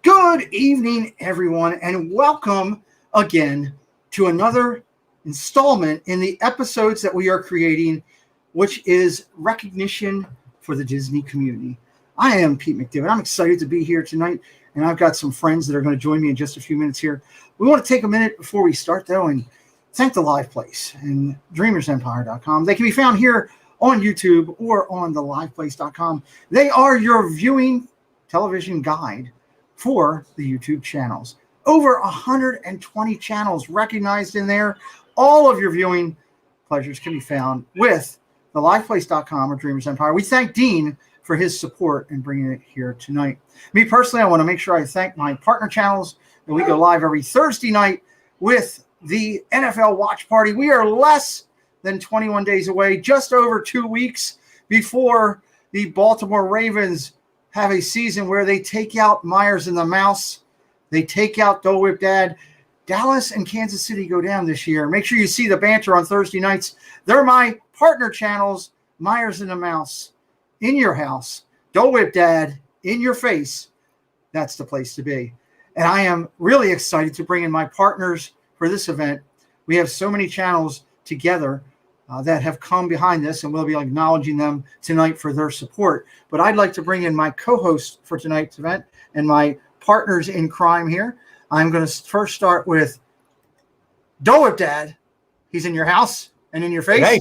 Good evening, everyone, and welcome again to another installment in the episodes that we are creating, which is recognition for the Disney community. I am Pete McDevitt. I'm excited to be here tonight, and I've got some friends that are going to join me in just a few minutes here. We want to take a minute before we start, though, and thank the Live Place and DreamersEmpire.com. They can be found here on YouTube or on the liveplace.com. They are your viewing television guide for the YouTube channels. Over 120 channels recognized in there. All of your viewing pleasures can be found with the liveplace.com or Dreamers Empire. We thank Dean for his support in bringing it here tonight. Me personally, I want to make sure I thank my partner channels that we go live every Thursday night with the NFL Watch Party. We are less than 21 days away, just over 2 weeks before the Baltimore Ravens have a season where they take out Myers and the Mouse. They take out Dole Whip Dad. Dallas and Kansas City go down this year. Make sure you see the banter on Thursday nights. They're my partner channels, Myers and the Mouse, in your house. Dole Whip Dad, in your face. That's the place to be. And I am really excited to bring in my partners for this event. We have so many channels together that have come behind this, and we'll be acknowledging them tonight for their support. But I'd like to bring in my co-host for tonight's event and my partners in crime here. I'm going to first start with Dole Whip Dad. He's in your house and in your face. Hey.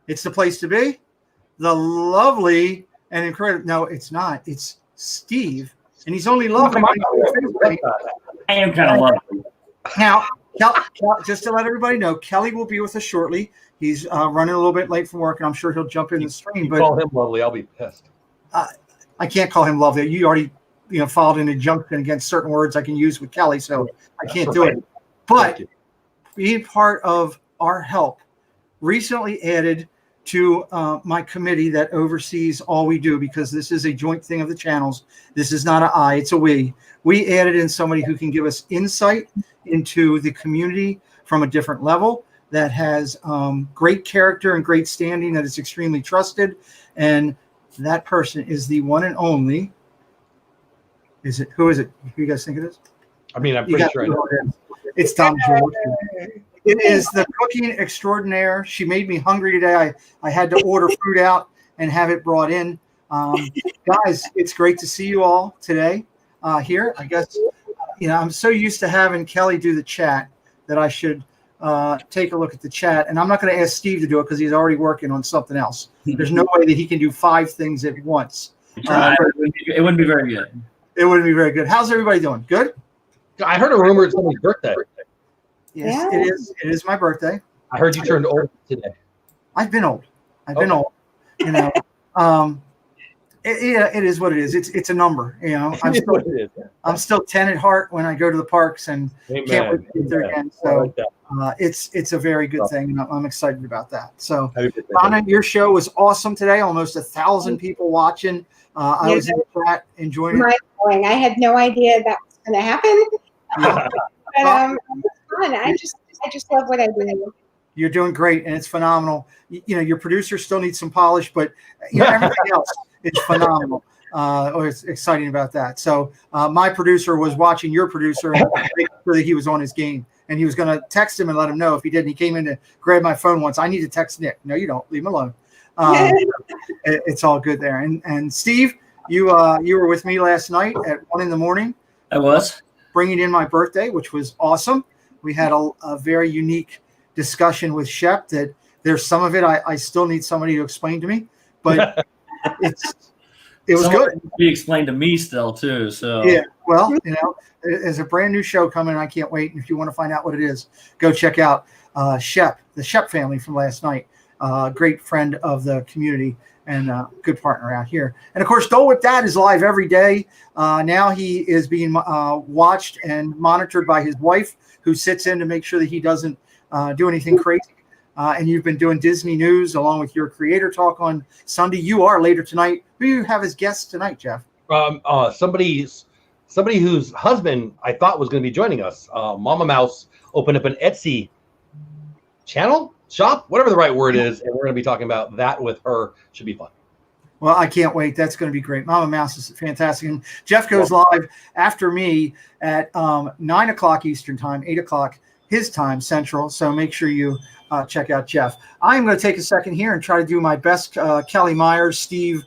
It's the place to be. The lovely and incredible. No, it's not. It's Steve, and he's only lovely. I am kind of lovely. Now, just to let everybody know, Kelly will be with us shortly. He's running a little bit late from work, and I'm sure he'll jump in the stream. But call him lovely, I'll be pissed. I can't call him lovely. You already, filed an injunction against certain words I can use with Kelly, so I can't do it. But being part of our help, recently added to my committee that oversees all we do, because this is a joint thing of the channels. This is not an I, it's a we. We added in somebody who can give us insight into the community from a different level, that has great character and great standing, that is extremely trusted. And that person is the one and only. Who is it? Who you guys think it is? I mean, I'm pretty sure I know. It's Tom George. It is the cooking extraordinaire. She made me hungry today. I had to order food out and have it brought in. Guys, it's great to see you all today here. I guess, I'm so used to having Kelly do the chat that I should take a look at the chat. And I'm not going to ask Steve to do it because he's already working on something else. There's no way that he can do 5 things at once. It wouldn't be very good. It wouldn't be very good. How's everybody doing? Good? I heard a rumor it's somebody's birthday. Yes, yeah. It is my birthday. I heard you turned old today. I've been old. I've been old. It is what it is. It's a number. I'm still 10 at heart when I go to the parks, and can't wait to get there again. So it's a very good thing, and I'm excited about that. So Donna, your show was awesome today. Almost 1,000 people watching. I was in the chat enjoying it. I had no idea that was going to happen. But it was fun. I just love what I do. You're doing great, and it's phenomenal. Your producer still needs some polish, but everything else is phenomenal. It's exciting about that. So my producer was watching your producer and making sure that he was on his game, and he was going to text him and let him know if he didn't. He came in to grab my phone once. I need to text Nick. No, you don't. Leave him alone. It's all good there. And Steve, you were with me last night at 1 a.m. I was bringing in my birthday, which was awesome. We had a very unique discussion with Shep that there's some of it I still need somebody to explain to me, but it was good. Be explained to me still too. So yeah, well, there's a brand new show coming. I can't wait. And if you want to find out what it is, go check out Shep, the Shep family from last night. Great friend of the community and good partner out here. And of course, Dole Whip Dad is live every day. Now he is being watched and monitored by his wife, who sits in to make sure that he doesn't do anything crazy. And you've been doing Disney news along with your creator talk on Sunday. You are later tonight. Who do you have as guests tonight, Jeff? Somebody whose husband I thought was going to be joining us. Mama Mouse opened up an Etsy shop, whatever the right word is, and we're going to be talking about that with her. Should be fun. Well, I can't wait. That's going to be great. Mama Mouse is fantastic. And Jeff goes live after me at 9 o'clock Eastern time, 8 o'clock his time Central. So make sure you check out Jeff. I'm going to take a second here and try to do my best Kelly Myers, Steve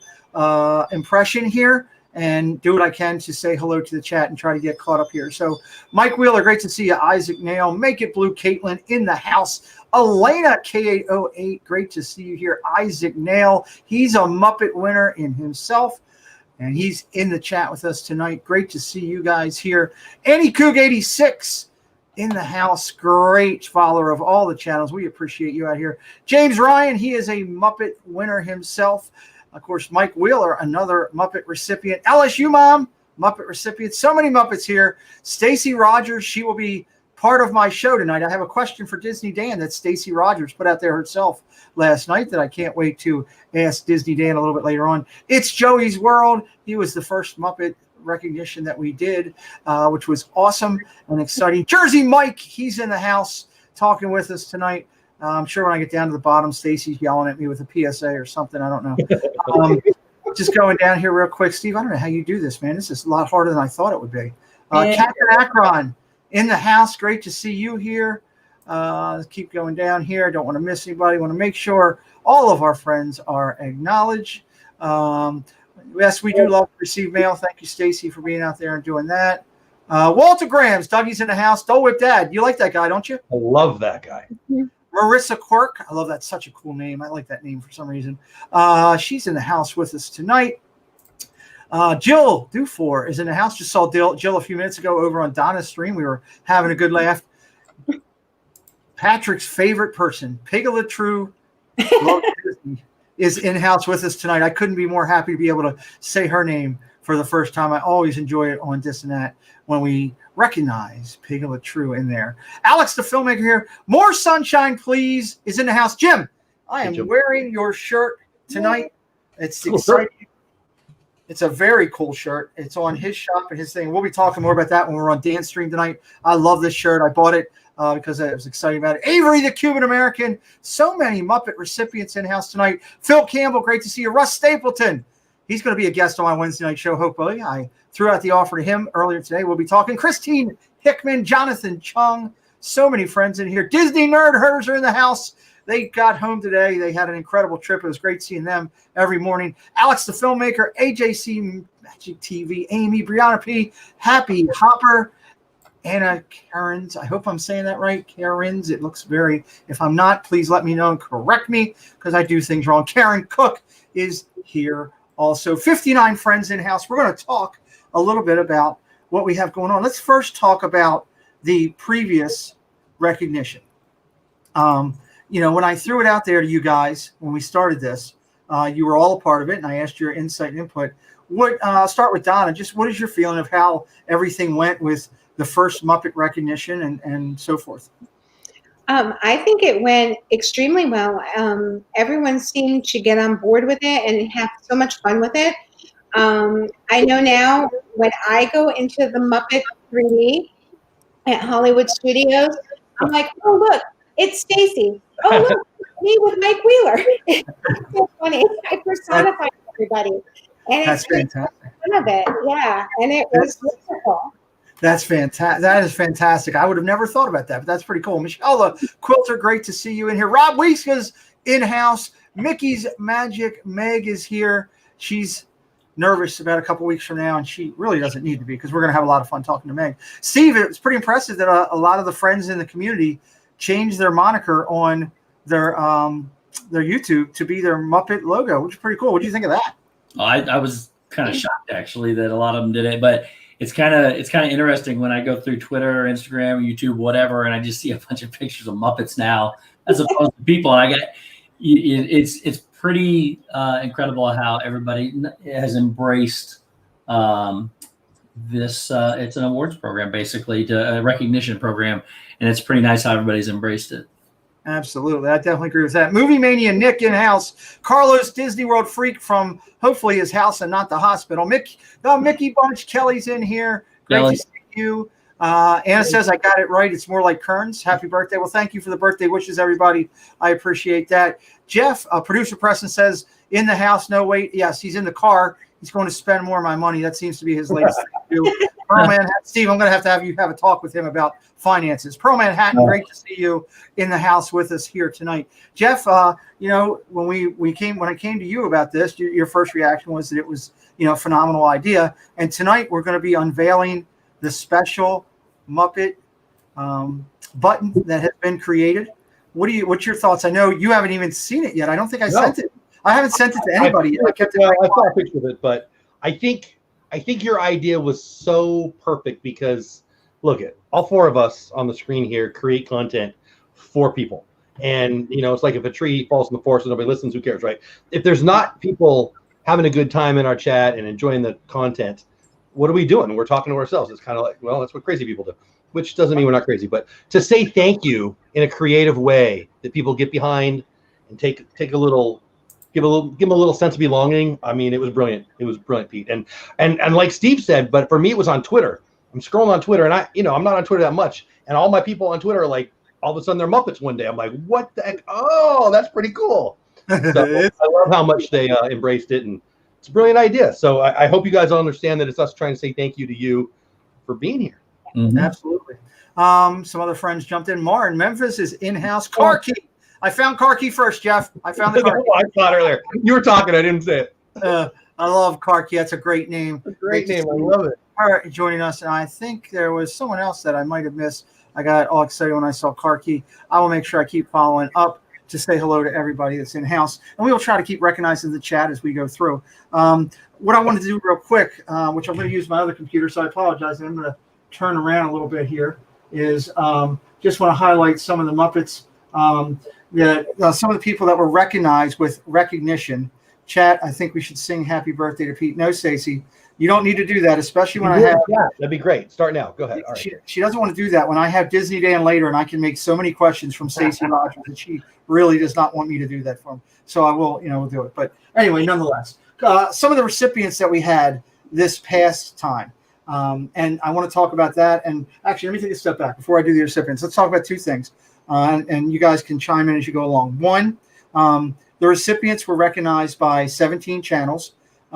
impression here and do what I can to say hello to the chat and try to get caught up here. So Mike Wheeler, great to see you. Isaac Nail, Make It Blue, Caitlin in the house. Elena K808, great to see you here. Isaac Nail, he's a Muppet winner in himself, and he's in the chat with us tonight. Great to see you guys here. Annie Coog 86 in the house, great follower of all the channels. We appreciate you out here. James Ryan, he is a Muppet winner himself. Of course, Mike Wheeler, another Muppet recipient. LSU Mom, Muppet recipient. So many Muppets here. Stacy Rogers, she will be part of my show tonight. I have a question for Disney Dan that Stacy Rogers put out there herself last night that I can't wait to ask Disney Dan a little bit later on. It's Joey's World. He was the first Muppet recognition that we did, which was awesome and exciting. Jersey Mike, he's in the house talking with us tonight. I'm sure when I get down to the bottom, Stacy's yelling at me with a PSA or something. I don't know. Just going down here real quick. Steve, I don't know how you do this, man. This is a lot harder than I thought it would be. Captain Akron in the house. Great to see you here. Let's keep going down here. Don't want to miss anybody. Want to make sure all of our friends are acknowledged. Yes, we do love to receive mail. Thank you, Stacy, for being out there and doing that. Walter Grahams, Dougie's in the house. Dole Whip Dad. You like that guy, don't you? I love that guy. Marissa Quirk. I love that. Such a cool name. I like that name for some reason. She's in the house with us tonight. Jill Dufour is in the house. Just saw Jill a few minutes ago over on Donna's stream. We were having a good laugh. Patrick's favorite person, Piglet True, is in house with us tonight. I couldn't be more happy to be able to say her name for the first time. I always enjoy it on This and That when we recognize Piglet True in there. Alex, the filmmaker here. More sunshine, please, is in the house. Jim, I am wearing your shirt tonight. It's exciting. It's a very cool shirt. It's on his shop and his thing. We'll be talking more about that when we're on Dance Stream tonight. I love this shirt. I bought it because I was excited about it. Avery, the Cuban American. So many Muppet recipients in house tonight. Phil Campbell, great to see you. Russ Stapleton. He's going to be a guest on my Wednesday night show, hopefully. I threw out the offer to him earlier today. We'll be talking. Christine Hickman, Jonathan Chung. So many friends in here. Disney Nerd Herders are in the house. They got home today. They had an incredible trip. It was great seeing them every morning. Alex, the filmmaker, AJC Magic TV, Amy, Brianna P, Happy Hopper, Anna Karens. I hope I'm saying that right. Karens. It looks very, if I'm not, please let me know and correct me because I do things wrong. Karen Cook is here also. 59 friends in house. We're going to talk a little bit about what we have going on. Let's first talk about the previous recognition. You know, when I threw it out there to you guys, when we started this, you were all a part of it, and I asked your insight and input. I'll start with Donna. Just what is your feeling of how everything went with the first Muppet recognition and so forth? I think it went extremely well. Everyone seemed to get on board with it and have so much fun with it. I know now when I go into the Muppet 3D at Hollywood Studios, I'm like, oh, look, it's Stacy. Oh, look, me with Mike Wheeler. It's so funny. I personified everybody. And that's fantastic. Fun of it. Yeah, and it was wonderful. That's fantastic. That is fantastic. I would have never thought about that, but that's pretty cool. Michelle Quilter, great to see you in here. Rob Weiska's in-house. Mickey's Magic Meg is here. She's nervous about a couple weeks from now, and she really doesn't need to be because we're going to have a lot of fun talking to Meg. Steve, it's pretty impressive that a lot of the friends in the community changed their moniker on their YouTube to be their Muppet logo, which is pretty cool. What do you think of that? I was kind of shocked actually that a lot of them did it, but it's kind of interesting when I go through Twitter, Instagram, YouTube, whatever, and I just see a bunch of pictures of Muppets now as opposed to people, and it's pretty incredible how everybody has embraced this. It's an awards program, basically, a recognition program, and it's pretty nice how everybody's embraced it. Absolutely. I definitely agree with that. Movie Mania Nick in house. Carlos Disney World freak from hopefully his house and not the hospital. Mickey Bunch Kelly's in here. Great to see you. Anna says I got it right. It's more like Kearns. Happy birthday. Well, thank you for the birthday wishes, everybody. I appreciate that. Jeff, producer Preston says in the house. No, wait. Yes, he's in the car. He's going to spend more of my money. That seems to be his latest thing to do. Pearl Manhattan, Steve, I'm going to have you have a talk with him about finances. Pearl Manhattan, great to see you in the house with us here tonight. Jeff, you know, when I came to you about this, your first reaction was that it was, you know, a phenomenal idea. And tonight we're going to be unveiling the special Muppet button that has been created. What's your thoughts? I know you haven't even seen it yet. I don't think I sent it. I haven't sent it to anybody yet. I kept it. I saw a picture of it, but I think your idea was so perfect because look at all four of us on the screen here create content for people. And you know, it's like if a tree falls in the forest and nobody listens, who cares, right? If there's not people having a good time in our chat and enjoying the content, what are we doing? We're talking to ourselves. It's kind of like, well, that's what crazy people do, which doesn't mean we're not crazy, but to say thank you in a creative way that people get behind and take a little, give them a little sense of belonging. I mean, it was brilliant. It was brilliant, Pete. And like Steve said, but for me, it was on Twitter. I'm scrolling on Twitter, and I'm not on Twitter that much. And all my people on Twitter are like, all of a sudden they're Muppets one day. I'm like, what the heck? Oh, that's pretty cool. So I love how much they embraced it, and it's a brilliant idea. So I hope you guys all understand that it's us trying to say thank you to you for being here. Mm-hmm. Absolutely. Some other friends jumped in. Mar in Memphis is in-house car key. I found car key first, Jeff. I found the car key. I thought earlier. You were talking. I didn't say it. I love car key. That's a great name. Great name. I love it. All right, joining us. And I think there was someone else that I might have missed. I got all excited when I saw car key. I will make sure I keep following up to say hello to everybody that's in-house. And we will try to keep recognizing the chat as we go through. What I wanted to do real quick, which I'm going to use my other computer, so I apologize. I'm going to turn around a little bit here, is just want to highlight some of the Muppets. Some of the people that were recognized with recognition. Chat, I think we should sing happy birthday to Pete. No, Stacey, you don't need to do that, especially when I have. Yeah, that'd be great. Start now. Go ahead. All right. She doesn't want to do that when I have Disney Day and later, and I can make so many questions from Stacey Rogers that she really does not want me to do that for him. So I will, we'll do it. But anyway, nonetheless, some of the recipients that we had this past time. And I want to talk about that. And actually, let me take a step back before I do the recipients. Let's talk about two things. And you guys can chime in as you go along. One, the recipients were recognized by 17 channels.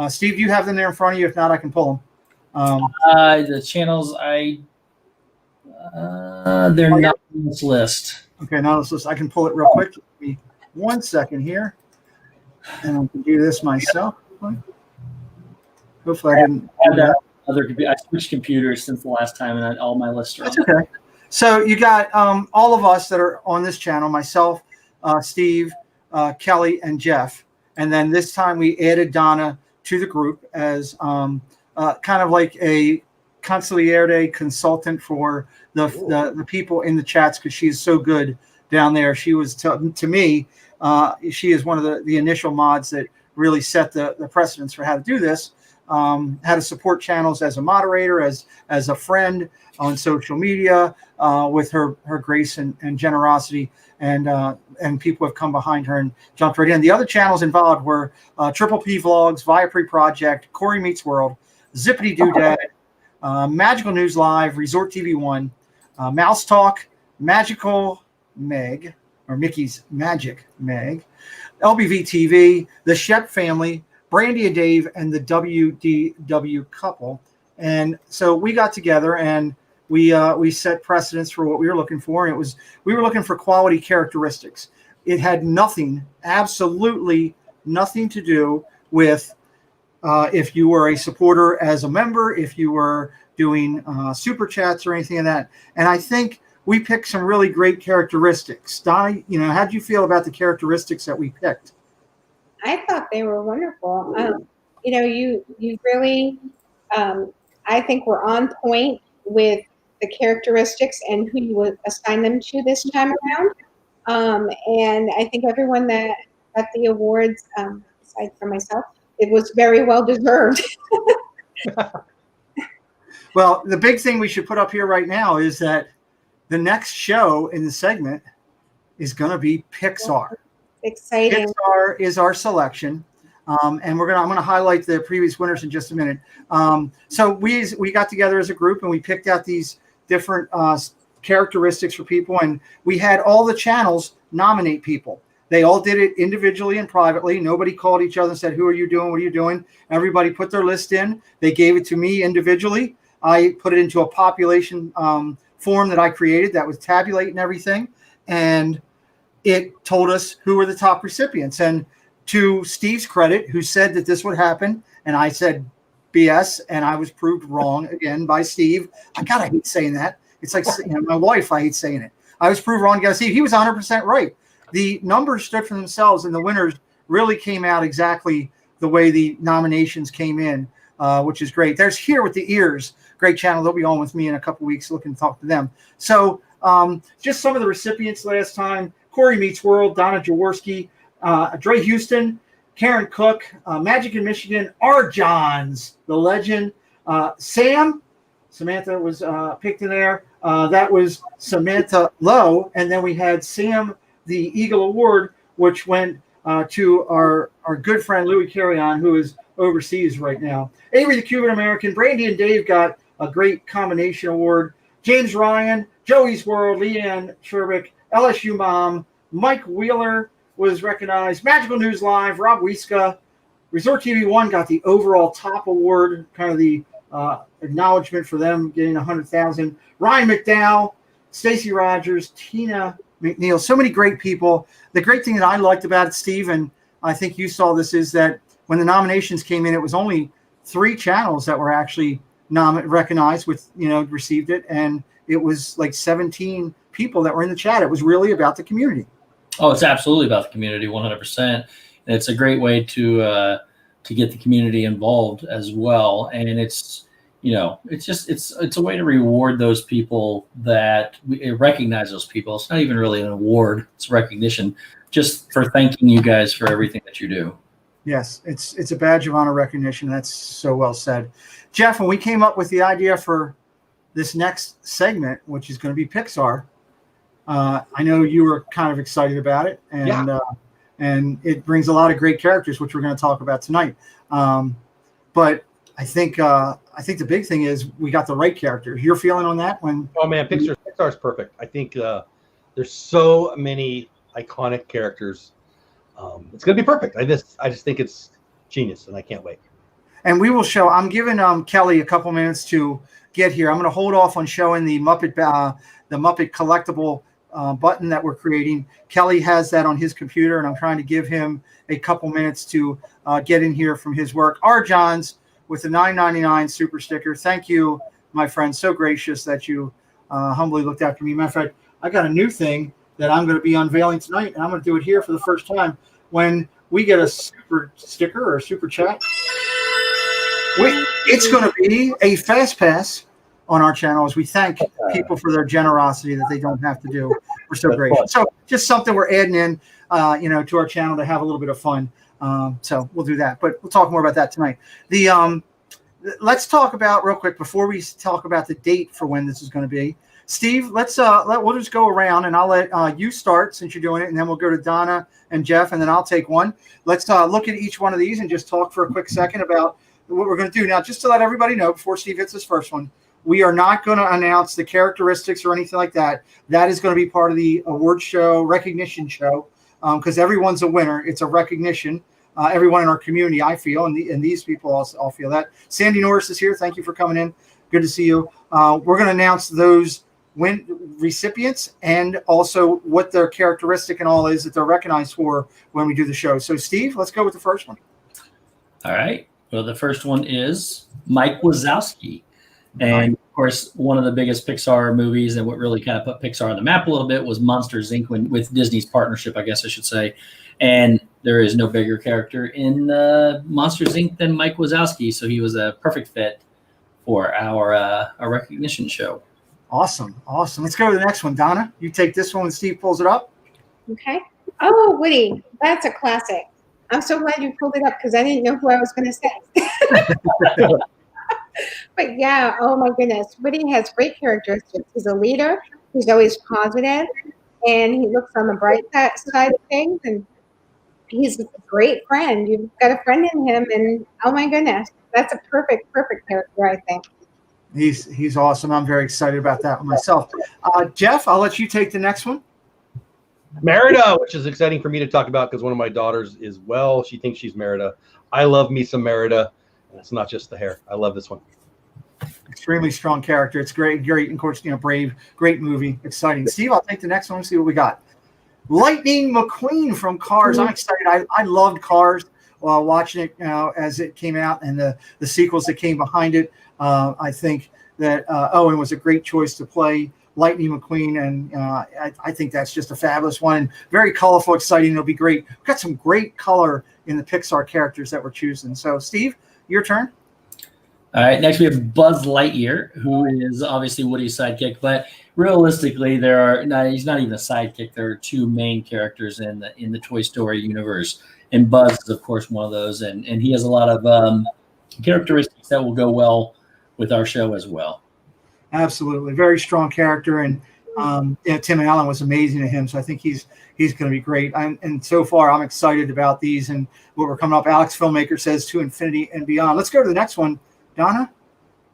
Steve, do you have them there in front of you? If not, I can pull them. The channels, they're not on this list. Okay, now this list. I can pull it real quick. Give me 1 second here. And I can do this myself. Hopefully I didn't do that. I switched computers since the last time, and all my lists are on. That's okay. So you got all of us that are on this channel, myself, Steve, Kelly, and Jeff. And then this time we added Donna to the group as kind of like a consigliere consultant for the people in the chats because she's so good down there. She was, to me, she is one of the initial mods that really set the precedence for how to do this. How to support channels as a moderator, as a friend on social media, with her grace and generosity, and people have come behind her and jumped right in. The other channels involved were Triple P Vlogs, Viapre Project, Corey Meets World, Zippity Doodad, Magical News Live, Resort TV 1, Mouse Talk, Magical Meg, or Mickey's Magic Meg, LBV TV, The Shep Family, Brandy and Dave, and the WDW couple. And so we got together and we set precedents for what we were looking for. And we were looking for quality characteristics. It had nothing, absolutely nothing to do with if you were a supporter as a member, if you were doing super chats or anything of that. And I think we picked some really great characteristics. Donna, how did you feel about the characteristics that we picked? I thought they were wonderful. You really, I think we're on point with the characteristics and who you would assign them to this time around. And I think everyone that got the awards, aside from myself, it was very well deserved. Well, the big thing we should put up here right now is that the next show in the segment is going to be Pixar. Exciting. Pixar is our selection, and I'm going to highlight the previous winners in just a minute. So we got together as a group and we picked out these different characteristics for people, and we had all the channels nominate people. They all did it individually and privately. Nobody called each other and said, who are you doing? What are you doing? Everybody put their list in. They gave it to me individually. I put it into a population form that I created that was tabulating everything. And it told us who were the top recipients. And to Steve's credit, who said that this would happen, and I said BS, and I was proved wrong again by Steve. I hate saying that. It's like my wife, I hate saying it. I was proved wrong again. Steve, he was 100% right. The numbers stood for themselves, and the winners really came out exactly the way the nominations came in, which is great. There's Here with the Ears, great channel. They'll be on with me in a couple weeks. Looking to talk to them. So just some of the recipients last time: Corey Meets World, Donna Jaworski, Dre Houston, Karen Cook, Magic in Michigan, R. Johns, the legend, Samantha was picked in there. That was Samantha Lowe. And then we had Sam, the Eagle Award, which went to our good friend Louis Carrion, who is overseas right now. Avery, the Cuban American, Brandy and Dave got a great combination award. James Ryan, Joey's World, Leanne Sherbick, LSU Mom, Mike Wheeler was recognized. Magical News Live, Rob Wieska, Resort TV 1 got the overall top award, kind of the acknowledgement for them getting 100,000. Ryan McDowell, Stacey Rogers, Tina McNeil, so many great people. The great thing that I liked about it, Steve, and I think you saw this, is that when the nominations came in, it was only 3 channels that were actually recognized with, received it. And it was like 17 people that were in the chat. It was really about the community. Oh, it's absolutely about the community, 100%. And it's a great way to get the community involved as well. And it's, it's a way to reward those people that recognize those people. It's not even really an award; it's recognition, just for thanking you guys for everything that you do. Yes, it's a badge of honor recognition. That's so well said, Jeff. When we came up with the idea for this next segment, which is going to be Pixar, I know you were kind of excited about it, and it brings a lot of great characters, which we're going to talk about tonight. But I think the big thing is we got the right characters. Your feeling on that? Oh man, Pixar's perfect. I think there's so many iconic characters. It's going to be perfect. I just think it's genius, and I can't wait. And we will show. I'm giving Kelly a couple minutes to get here. I'm going to hold off on showing the Muppet collectible button that we're creating. Kelly has that on his computer, and I'm trying to give him a couple minutes to get in here from his work. R. Johns with the $9.99 super sticker. Thank you, my friend. So gracious that you humbly looked after me. Matter of fact, I got a new thing that I'm going to be unveiling tonight, and I'm going to do it here for the first time. When we get a super sticker or a super chat, it's going to be a fast pass on our channel as we thank people for their generosity that they don't have to do. We're so gracious. So just something we're adding in, to our channel to have a little bit of fun. So we'll do that, but we'll talk more about that tonight. Let's talk about real quick before we talk about the date for when this is going to be. Steve, we'll just go around, and I'll let you start since you're doing it, and then we'll go to Donna and Jeff, and then I'll take one. Let's look at each one of these and just talk for a quick second about what we're going to do. Now, just to let everybody know, before Steve hits his first one, we are not going to announce the characteristics or anything like that. That is going to be part of the award show, recognition show, because everyone's a winner. It's a recognition. Everyone in our community, I feel, and these people all feel that. Sandy Norris is here. Thank you for coming in. Good to see you. We're going to announce those recipients and also what their characteristic and all is that they're recognized for when we do the show. So, Steve, let's go with the first one. All right. Well, the first one is Mike Wazowski. And, of course, one of the biggest Pixar movies and what really kind of put Pixar on the map a little bit was Monsters, Inc. With Disney's partnership, I guess I should say. And there is no bigger character in Monsters, Inc. than Mike Wazowski. So he was a perfect fit for our recognition show. Awesome. Let's go to the next one. Donna, you take this one when Steve pulls it up. Okay. Oh, Woody, that's a classic. I'm so glad you pulled it up because I didn't know who I was going to say. But yeah, oh my goodness. Woody has great characteristics. He's a leader. He's always positive, and he looks on the bright side of things, and he's a great friend. You've got a friend in him, and oh my goodness, that's a perfect character, I think. He's awesome. I'm very excited about that one myself. Jeff, I'll let you take the next one. Merida, which is exciting for me to talk about because one of my daughters is, well, she thinks she's Merida. I love me some Merida. And it's not just the hair. I love this one. Extremely strong character. It's great. And of course, brave, great movie. Exciting. Steve, I'll take the next one and see what we got. Lightning McQueen from Cars. I'm excited. I loved Cars while watching it as it came out and the sequels that came behind it. I think that Owen was a great choice to play Lightning McQueen, and I think that's just a fabulous one. And very colorful, exciting. It'll be great. We've got some great color in the Pixar characters that we're choosing. So, Steve, your turn. All right, next we have Buzz Lightyear, who is obviously Woody's sidekick, but realistically, he's not even a sidekick. There are two main characters in the Toy Story universe, and Buzz is, of course, one of those, and he has a lot of characteristics that will go well with our show as well. Absolutely, very strong character, and Tim Allen was amazing to him. So I think he's going to be great. And so far, I'm excited about these and what we're coming up. Alex Filmmaker says to infinity and beyond. Let's go to the next one, Donna.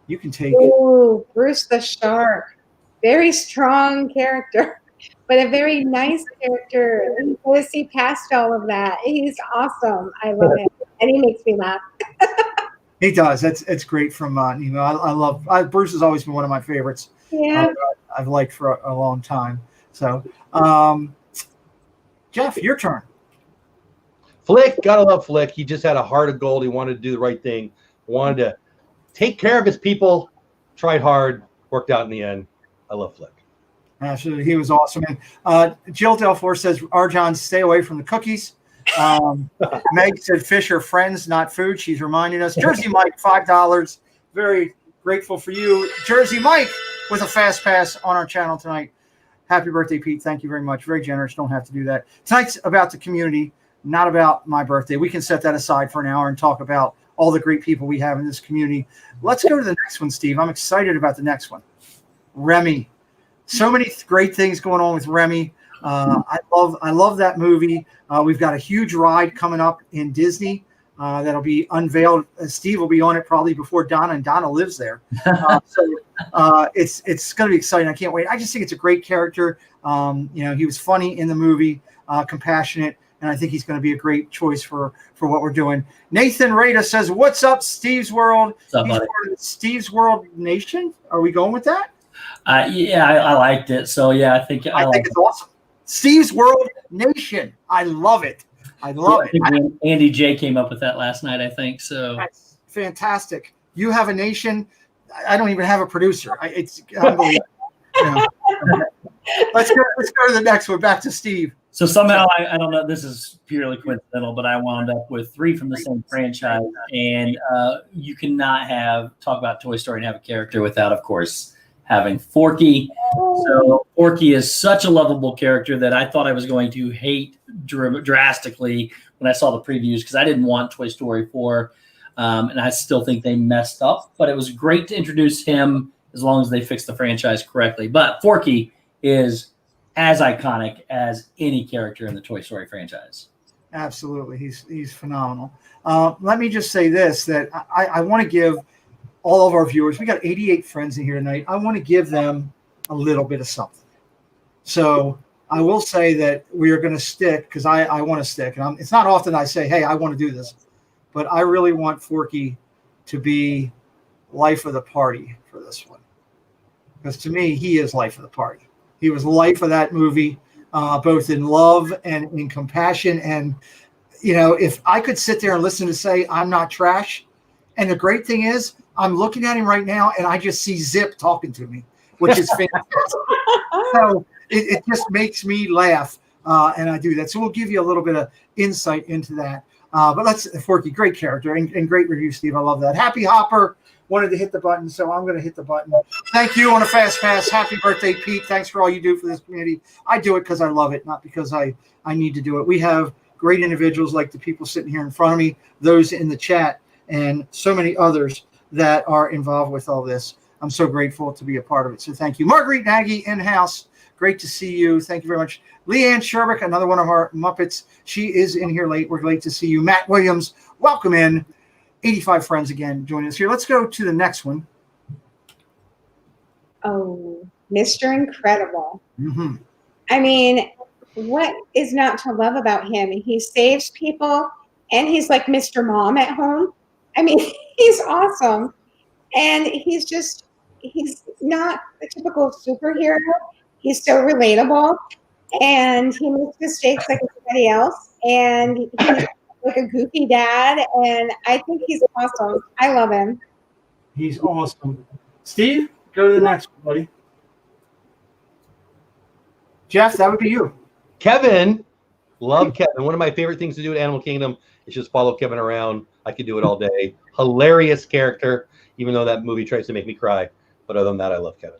You can take it. Ooh, Bruce the Shark, very strong character, but a very nice character. You can see past all of that. He's awesome. I love him, and he makes me laugh. He does. It's great from Nemo. I love Bruce has always been one of my favorites. Yeah, I've liked for a long time. So, Jeff, your turn. Flick, gotta love Flick. He just had a heart of gold. He wanted to do the right thing. Wanted to take care of his people. Tried hard. Worked out in the end. I love Flick. Absolutely, he was awesome. And Jill Delfor says, Arjan, stay away from the cookies. Meg said fish are friends, not food. She's reminding us. Jersey Mike, $5. Very grateful for you. Jersey Mike with a fast pass on our channel tonight. Happy birthday, Pete. Thank you very much. Very generous. Don't have to do that. Tonight's about the community, not about my birthday. We can set that aside for an hour and talk about all the great people we have in this community. Let's go to the next one, Steve. I'm excited about the next one. Remy. So many great things going on with Remy. I love that movie. We've got a huge ride coming up in Disney that'll be unveiled. Steve will be on it probably before Donna, and Donna lives there. It's going to be exciting. I can't wait. I just think it's a great character. He was funny in the movie, compassionate, and I think he's going to be a great choice for what we're doing. Nathan Rada says, "What's up, Steve's World?" What's up, he's buddy? part of Steve's World Nation. Are we going with that? I liked it. So yeah, I think it's awesome. Steve's World Nation. I love it. I love it. Andy J came up with that last night, I think. So that's fantastic. You have a nation. I don't even have a producer. It's unbelievable. Let's go to the next one. Back to Steve. So somehow, I don't know, this is purely coincidental, but I wound up with 3 from the same franchise. And you cannot talk about Toy Story and have a character without, of course, having Forky. So Forky is such a lovable character that I thought I was going to hate drastically when I saw the previews because I didn't want Toy Story 4. And I still think they messed up. But it was great to introduce him as long as they fixed the franchise correctly. But Forky is as iconic as any character in the Toy Story franchise. Absolutely. He's phenomenal. Let me just say this, that I want to give all of our viewers, we got 88 friends in here tonight. I want to give them a little bit of something. So I will say that we are going to stick because I want to stick. And it's not often I say, hey, I want to do this. But I really want Forky to be life of the party for this one. Because to me, he is life of the party. He was life of that movie, both in love and in compassion. And, if I could sit there and listen to say, I'm not trash. And the great thing is, I'm looking at him right now and I just see Zip talking to me, which is fantastic. So it just makes me laugh. And I do that. So we'll give you a little bit of insight into that. But Forky, great character and great review, Steve. I love that. Happy Hopper wanted to hit the button, so I'm going to hit the button. Thank you on a fast pass. Happy birthday, Pete. Thanks for all you do for this community. I do it because I love it, not because I need to do it. We have great individuals like the people sitting here in front of me, those in the chat, and so many others that are involved with all this. I'm so grateful to be a part of it. So thank you. Marguerite Nagy in-house. Great to see you. Thank you very much. Leanne Sherbick, another one of our Muppets. She is in here late. We're glad to see you. Matt Williams, welcome in. 85 friends again joining us here. Let's go to the next one. Oh, Mr. Incredible. Mm-hmm. I mean, what is not to love about him? He saves people, and he's like Mr. Mom at home. I mean, he's awesome. And he's not the typical superhero. He's so relatable, and he makes mistakes like everybody else. And he's like a goofy dad, and I think he's awesome. I love him. He's awesome. Steve, go to the next one, buddy. Jeff, that would be you. Kevin, love Kevin. One of my favorite things to do at Animal Kingdom is just follow Kevin around. I could do it all day. Hilarious character, even though that movie tries to make me cry. But other than that, I love Kevin.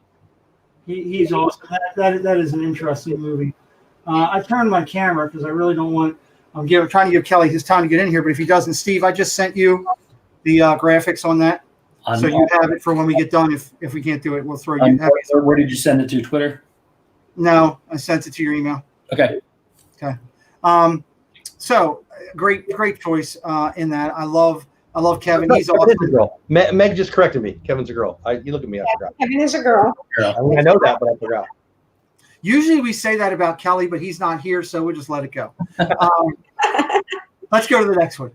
He's awesome. That is an interesting movie. I turned my camera because I really don't want. I'm trying to give Kelly his time to get in here, but if he doesn't, Steve, I just sent you the graphics on that, so you have it for when we get done. If we can't do it, we'll throw you. Where did you send it to? Twitter? No, I sent it to your email. Okay. So great choice in that. I love Kevin. He's Kevin awesome. is a girl. Meg just corrected me. Kevin's a girl. You look at me. I forgot. Kevin is a girl. I know that, but I forgot. Usually we say that about Kelly, but he's not here, so we'll just let it go. Let's go to the next one.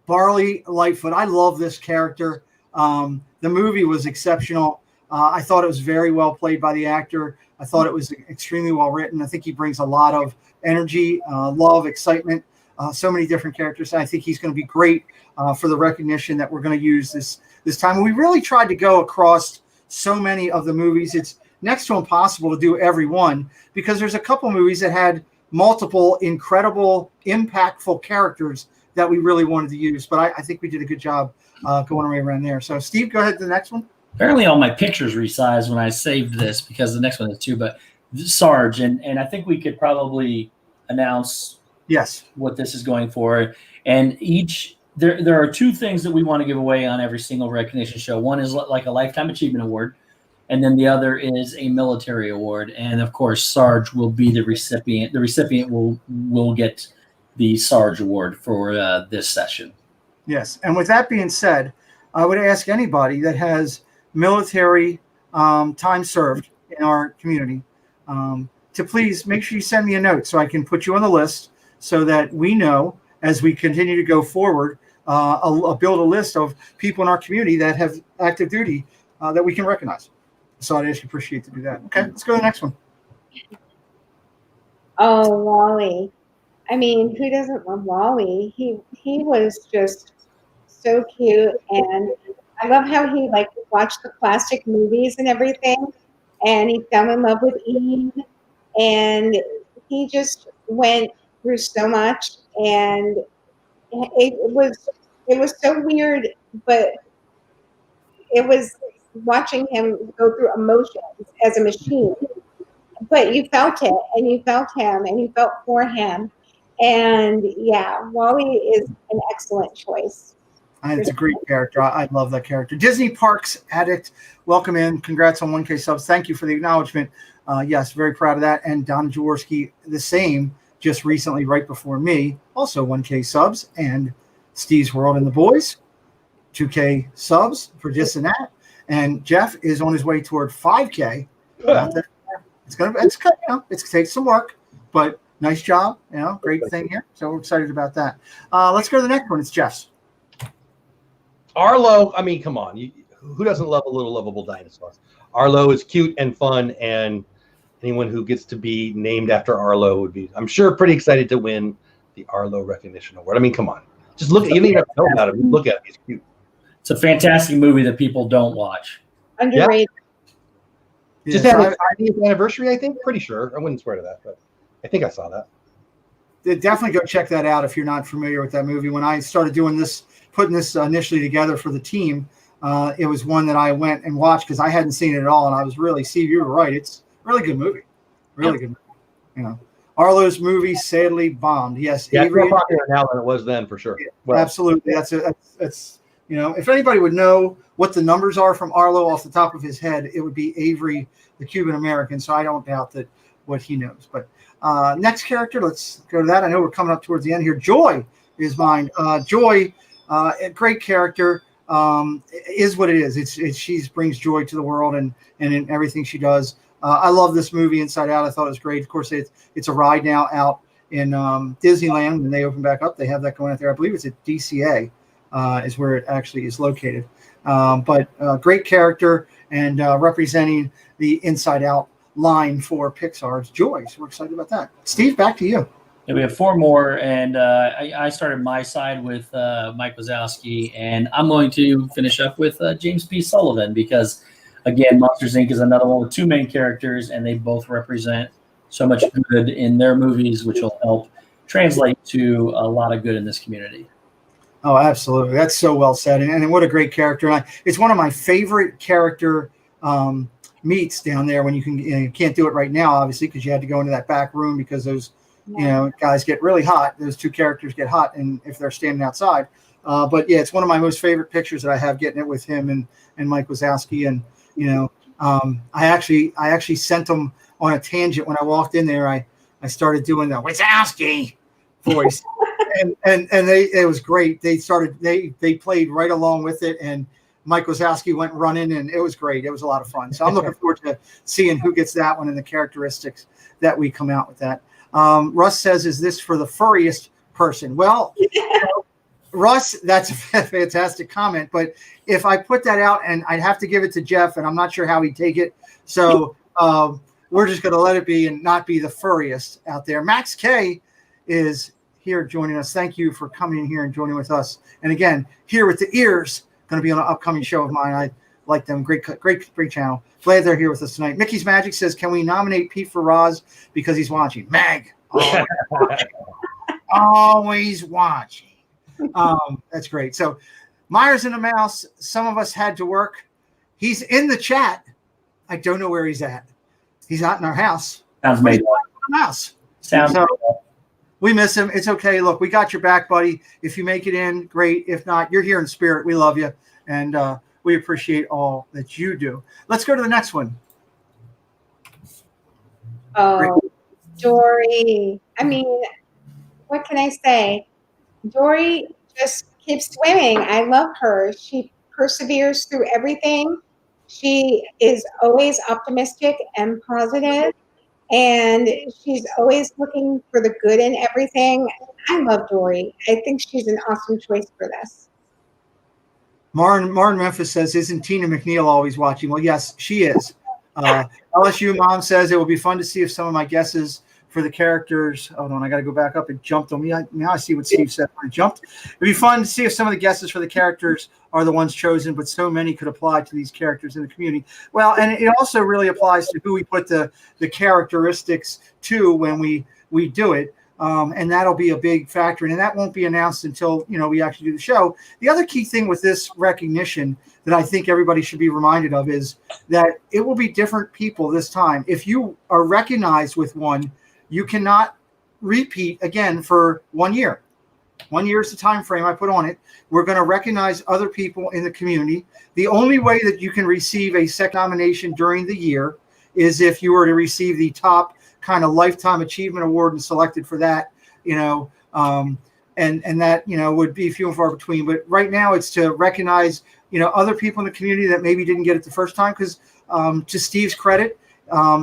Barley Lightfoot. I love this character. The movie was exceptional. I thought it was very well played by the actor. I thought it was extremely well written. I think he brings a lot of energy, love, excitement, so many different characters. I think he's going to be great for the recognition that we're going to use this time. And we really tried to go across so many of the movies. It's next to impossible to do every one because there's a couple movies that had multiple incredible, impactful characters that we really wanted to use. But I think we did a good job going around there. So, Steve, go ahead to the next one. Apparently all my pictures resized when I saved this because the next one is too, but Sarge, and I think we could probably announce what this is going for. And there are two things that we want to give away on every single recognition show. One is like a Lifetime Achievement Award, and then the other is a military award. And of course, Sarge will be the recipient. The recipient will get the Sarge Award for this session. Yes. And with that being said, I would ask anybody that has military time served in our community to please make sure you send me a note so I can put you on the list so that we know as we continue to go forward, build a list of people in our community that have active duty that we can recognize. So I'd actually appreciate to do that. Okay, let's go to the next one. Oh, Wally. I mean, who doesn't love Wally? He was just so cute, and I love how he watched the plastic movies and everything, and he fell in love with Eve, and he just went through so much, and it was so weird, but it was watching him go through emotions as a machine. But you felt it, and you felt him, and you felt for him, and yeah, Wally is an excellent choice. It's a great character. I love that character. Disney Parks Addict, welcome in. Congrats on 1K subs. Thank you for the acknowledgement. Yes, very proud of that. And Donna Jaworski, the same, just recently, right before me, also 1K subs. And Steve's World and the Boys, 2K subs for just in that. And Jeff is on his way toward 5K. It takes some work, but nice job. Great thing here. So we're excited about that. Let's go to the next one. It's Jeff's. Arlo, I mean, come on. Who doesn't love a little lovable dinosaur? Arlo is cute and fun, and anyone who gets to be named after Arlo would be, I'm sure, pretty excited to win the Arlo Recognition Award. I mean, come on. Just look at it. You don't even have to know about him. Look at it. He's cute. It's a fantastic movie that people don't watch. Underrated. Yeah. Just had its 90th anniversary, I think. Pretty sure. I wouldn't swear to that, but I think I saw that. Definitely go check that out if you're not familiar with that movie. When I started putting this initially together for the team, it was one that I went and watched because I hadn't seen it at all, and I was really, Steve, you were right. It's a really good movie. Really good movie. Arlo's movie sadly bombed. Yes, yeah, it's more popular now than it was then, for sure. Well, absolutely. That's if anybody would know what the numbers are from Arlo off the top of his head, it would be Avery, the Cuban American. So I don't doubt that what he knows. But next character, let's go to that. I know we're coming up towards the end here. Joy is mine. Joy, a great character, is what it is. She brings joy to the world and in everything she does. I love this movie, Inside Out. I thought it was great. Of course, it's a ride now out in Disneyland. When they open back up, they have that going out there. I believe it's at DCA is where it actually is located. But great character and representing the Inside Out line for Pixar's Joy. So we're excited about that. Steve, back to you. Yeah, we have 4 more, and I started my side with Mike Wazowski, and I'm going to finish up with James P. Sullivan because, again, Monsters, Inc. is another one with 2 main characters, and they both represent so much good in their movies, which will help translate to a lot of good in this community. Oh, absolutely. That's so well said. And what a great character. And it's one of my favorite character meets down there when you can't do it right now, obviously, because you had to go into that back room because those guys get really hot. Those 2 characters get hot, and if they're standing outside. But yeah, it's one of my most favorite pictures that I have, getting it with him and Mike Wazowski. And I actually sent them on a tangent when I walked in there. I started doing the Wazowski voice, and it was great. They played right along with it, and Mike Wazowski went running, and it was great. It was a lot of fun. So I'm looking forward to seeing who gets that one and the characteristics that we come out with that. Russ says, is this for the furriest person? Well, Russ, that's a fantastic comment. But if I put that out, and I'd have to give it to Jeff, and I'm not sure how he'd take it. So we're just going to let it be and not be the furriest out there. Max K is here joining us. Thank you for coming in here and joining with us. And again, Here with the Ears, going to be on an upcoming show of mine. I like them. Great channel. Glad they're here with us tonight. Mickey's Magic says, can we nominate Pete for Roz because he's watching? Mag. Always watching. That's great. So Myers and the Mouse, some of us had to work. He's in the chat. I don't know where he's at. He's not in our house. Sounds made mouse. Sounds so, we miss him. It's okay. Look, we got your back, buddy. If you make it in, great. If not, you're here in spirit. We love you. And we appreciate all that you do. Let's go to the next one. Oh, Dory. I mean, what can I say? Dory just keeps swimming. I love her. She perseveres through everything. She is always optimistic and positive, and she's always looking for the good in everything. I love Dory. I think she's an awesome choice for this. Martin Memphis says, isn't Tina McNeil always watching? Well, yes, she is. LSU Mom says, it will be fun to see if some of my guesses for the characters. Hold on, I got to go back up. It jumped on me. Now I see what Steve said when it jumped. It'd be fun to see if some of the guesses for the characters are the ones chosen, but so many could apply to these characters in the community. Well, and it also really applies to who we put the characteristics to when we do it. And that'll be a big factor. And that won't be announced until, we actually do the show. The other key thing with this recognition that I think everybody should be reminded of is that it will be different people this time. If you are recognized with one, you cannot repeat again for 1 year. 1 year is the time frame I put on it. We're going to recognize other people in the community. The only way that you can receive a second nomination during the year is if you were to receive the top kind of lifetime achievement award and selected for that, and that, would be few and far between. But right now it's to recognize, other people in the community that maybe didn't get it the first time. Because to Steve's credit,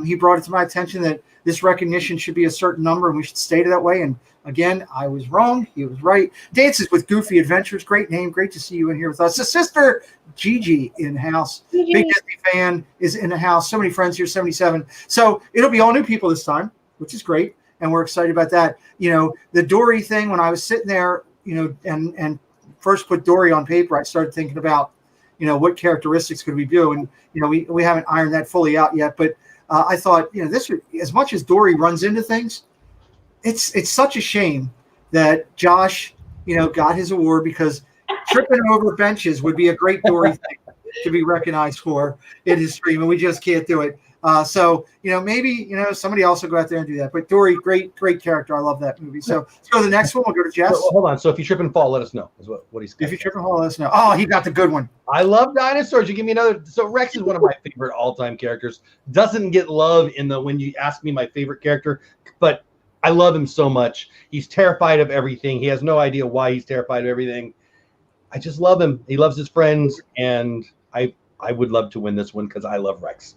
he brought it to my attention that this recognition should be a certain number and we should state it that way. And again, I was wrong. He was right. Dances with Goofy Adventures. Great name. Great to see you in here with us. The sister Gigi in the house. Gigi. Big Disney fan is in the house. So many friends here, 77. So it'll be all new people this time, which is great. And we're excited about that. The Dory thing, when I was sitting there, and first put Dory on paper, I started thinking about, what characteristics could we do? And, we haven't ironed that fully out yet, but I thought, this would, as much as Dory runs into things, it's such a shame that Josh, got his award, because tripping over benches would be a great Dory thing to be recognized for in his stream, and we just can't do it. So, maybe, somebody else will go out there and do that. But Dory, great character. I love that movie. So let's go to the next one. We'll go to Jess. Well, hold on. So if you trip and fall, let us know. Is what he's. If you trip and fall, let us know. Oh, he got the good one. I love dinosaurs. You give me another. So Rex is one of my favorite all-time characters. Doesn't get love when you ask me my favorite character, but I love him so much. He's terrified of everything. He has no idea why he's terrified of everything. I just love him. He loves his friends, and I would love to win this one because I love Rex.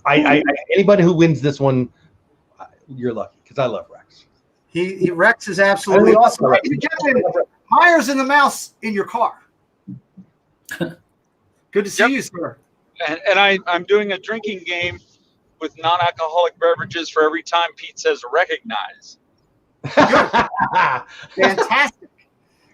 Anybody who wins this one, you're lucky because I love Rex. Rex is absolutely awesome. Ladies and gentlemen, Myers and the Mouse in your car. Good to see you, sir. And I'm doing a drinking game with non-alcoholic beverages for every time Pete says recognize. Fantastic.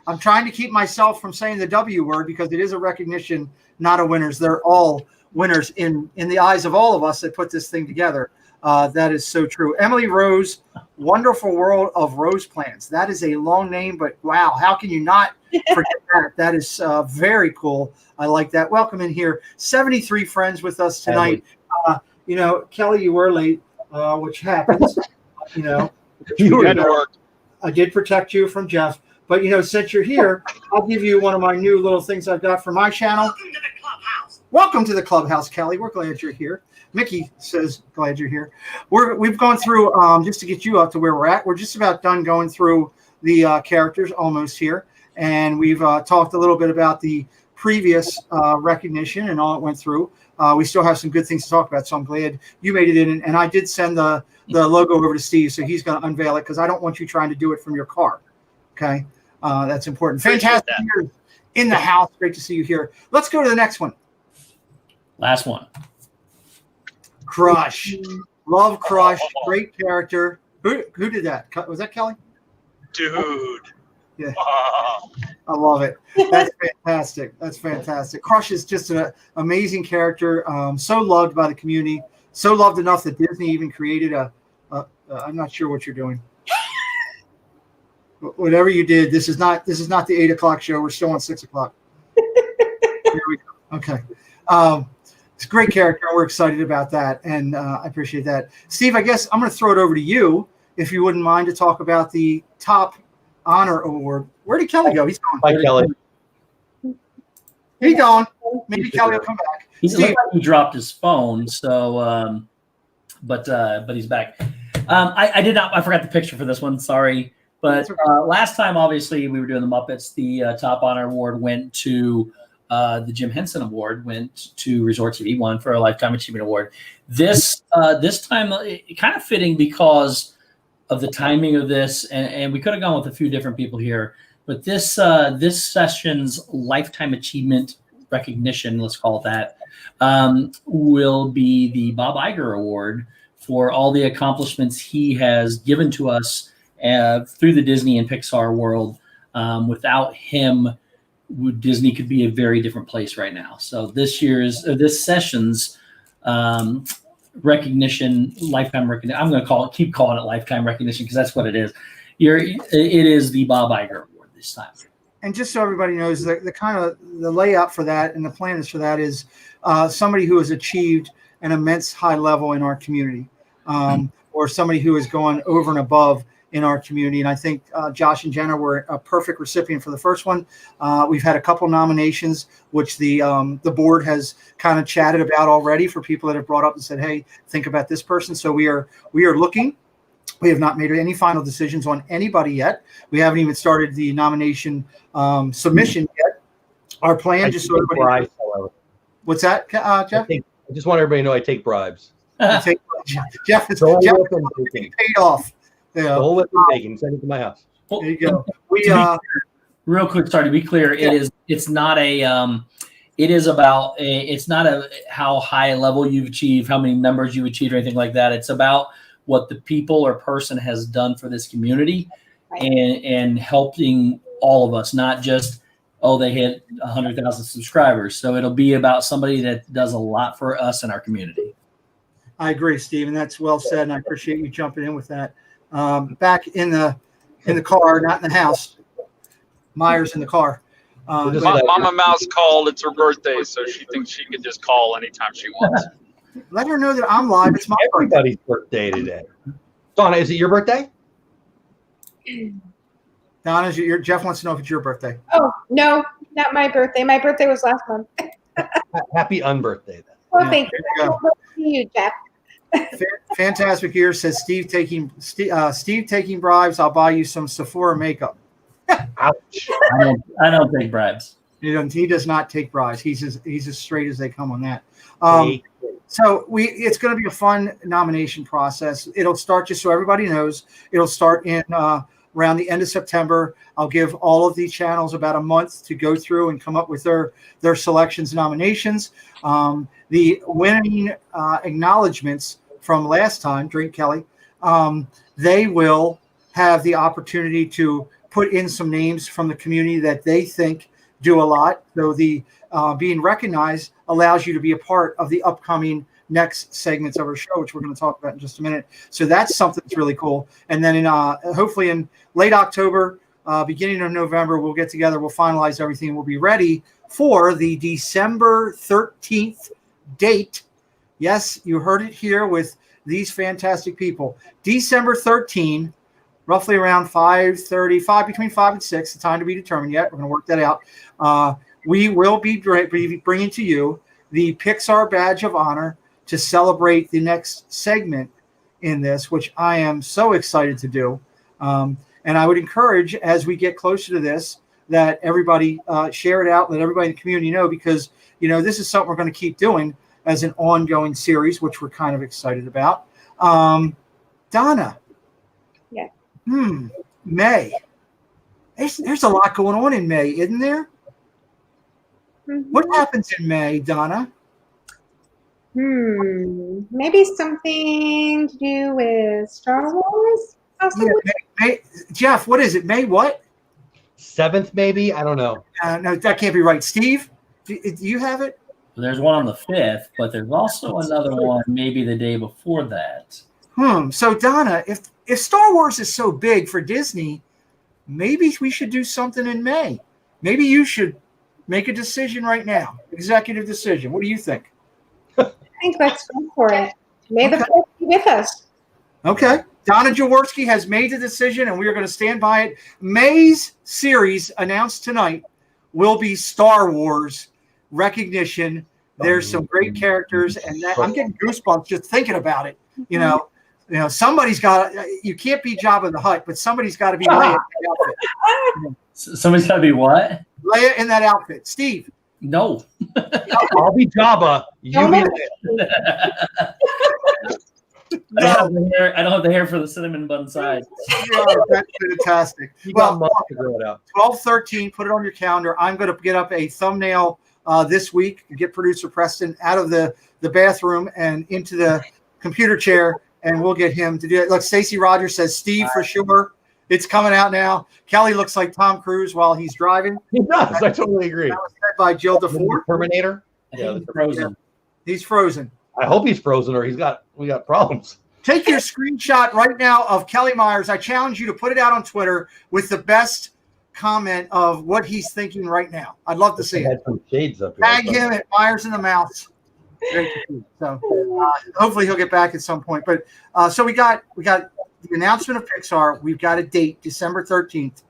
I'm trying to keep myself from saying the W word because it is a recognition, not a winners. They're all winners in the eyes of all of us that put this thing together. That is so true. Emily Rose, Wonderful World of Rose Plants. That is a long name, but wow, how can you not forget that? That is very cool. I like that. Welcome in here. 73 friends with us tonight. Kelly, you were late, which happens. You had to work. I did protect you from Jeff. But, since you're here, I'll give you one of my new little things I've got for my channel. Welcome to the clubhouse. Welcome to the clubhouse, Kelly. We're glad you're here. Mickey says, glad you're here. We've gone through, just to get you up to where we're at, we're just about done going through the characters, almost here. And we've talked a little bit about the previous recognition and all it went through. We still have some good things to talk about, so I'm glad you made it in. And I did send the logo over to Steve, so he's going to unveil it because I don't want you trying to do it from your car. Okay? That's important. Fantastic that. In the house. Great to see you here. Let's go to the next one. Last one. Crush. Love Crush. Great character. Who did that? Was that Kelly? Dude. Yeah. I love it. That's fantastic. That's fantastic. Crush is just an amazing character. So loved by the community. So loved enough that Disney even created I'm not sure what you're doing. Whatever you did, this is not the 8:00 show. We're still on 6:00. Here we go. Okay. It's a great character. We're excited about that, and I appreciate that. Steve, I guess I'm going to throw it over to you, if you wouldn't mind, to talk about the top honor award. Where did Kelly go? He's gone. Bye, Kelly. He's gone. Maybe Kelly will come back. He dropped his phone, so but he's back. I forgot the picture for this one. Sorry. But last time, obviously, we were doing the Muppets. The top honor award went to the Jim Henson Award, went to Resort TV, won for a Lifetime Achievement Award. This time, it kind of fitting because of the timing of this, and we could have gone with a few different people here. But this session's Lifetime Achievement recognition, let's call it that, will be the Bob Iger Award for all the accomplishments he has given to us through the Disney and Pixar world. Without him, Disney could be a very different place right now. So this session's recognition, lifetime recognition. I'm going to keep calling it lifetime recognition because that's what it is. It is the Bob Iger Award this time. And just so everybody knows, the kind of the layout for that and the plan is for that is somebody who has achieved an immense high level in our community, or somebody who has gone over and above in our community. And I think Josh and Jenna were a perfect recipient for the first one. We've had a couple nominations, which the board has kind of chatted about already for people that have brought up and said, hey, think about this person. So we are looking. We have not made any final decisions on anybody yet. We haven't even started the nomination submission yet. Our plan, just so everybody bribes, however. What's that, Jeff? I just want everybody to know I take bribes. Jeff is paid off. The whole list of bacon, send it to my house. There you go. Real quick, sorry, to be clear, it's not a how high a level you've achieved, how many members you've achieved, or anything like that. It's about what the people or person has done for this community, and helping all of us, not just, they hit 100,000 subscribers. So it'll be about somebody that does a lot for us and our community. I agree, Steve, and that's well said, and I appreciate you jumping in with that. Back in the car, not in the house. Myers in the car. Mama Mouse called. It's her birthday, so she thinks she can just call anytime she wants. Let her know that I'm live. It's my everybody's birthday today. Donna, is it your birthday? Donna, Jeff wants to know if it's your birthday. Oh, no, not my birthday. My birthday was last month. Happy unbirthday then. Well, thank you. You, Jeff. Fantastic year, says Steve taking bribes. I'll buy you some Sephora makeup. Ouch. I don't take bribes. He does not take bribes. He's as straight as they come on that. So it's going to be a fun nomination process. It'll start, just so everybody knows, it'll start in around the end of September. I'll give all of the channels about a month to go through and come up with their selections and nominations. The winning acknowledgements from last time, Drink Kelly, they will have the opportunity to put in some names from the community that they think do a lot. So the being recognized allows you to be a part of the upcoming next segments of our show, which we're going to talk about in just a minute. So that's something that's really cool. And then hopefully in late October, beginning of November, we'll get together, we'll finalize everything. We'll be ready for the December 13th date. Yes, you heard it here with these fantastic people. December 13, roughly around 5:35, between 5 and 6, the time to be determined yet. We're going to work that out. We will be bringing to you the Pixar Badge of Honor to celebrate the next segment in this, which I am so excited to do. And I would encourage, as we get closer to this, that everybody share it out, let everybody in the community know, because, this is something we're going to keep doing as an ongoing series, which we're kind of excited about. Donna. Yeah. May. There's a lot going on in May, isn't there? Mm-hmm. What happens in May, Donna? Maybe something to do with Star Wars, possibly? Yeah, May, Jeff, what is it? May what? 7th, maybe? I don't know. No, that can't be right. Steve, do you have it? There's one on the 5th, but there's also another one maybe the day before that. So Donna, if Star Wars is so big for Disney, maybe we should do something in May. Maybe you should make a decision right now. Executive decision. What do you think? I think let's go for it. May the Fourth be with us. Okay. Donna Jaworski has made the decision, and we are going to stand by it. May's series announced tonight will be Star Wars recognition. There's some great characters, and I'm getting goosebumps just thinking about it. Somebody's got. You can't be Jabba the Hutt, but somebody's got to be Leia in that outfit. Somebody's got to be what? Leia in that outfit. Steve. No. I'll be Jabba. You be Leia. I don't have the hair for the cinnamon bun side. Yeah, that's fantastic. Well, 12/13, put it on your calendar. I'm going to get up a thumbnail this week, get producer Preston out of the bathroom and into the computer chair, and we'll get him to do it. Look, Stacey Rogers says Steve for sure. It's coming out now. Kelly looks like Tom Cruise while he's driving. He does. I totally agree. That was said by Jill DeFore. Terminator. Yeah, he's frozen. Yeah. He's frozen. I hope he's frozen, or we got problems. Take your screenshot right now of Kelly Myers. I challenge you to put it out on Twitter with the best comment of what he's thinking right now. I'd love to see it. Some shades up here. Tag him at Myers in the Mouse. Great to see. So hopefully he'll get back at some point. But so we got the announcement of Pixar. We've got a date, December 13th.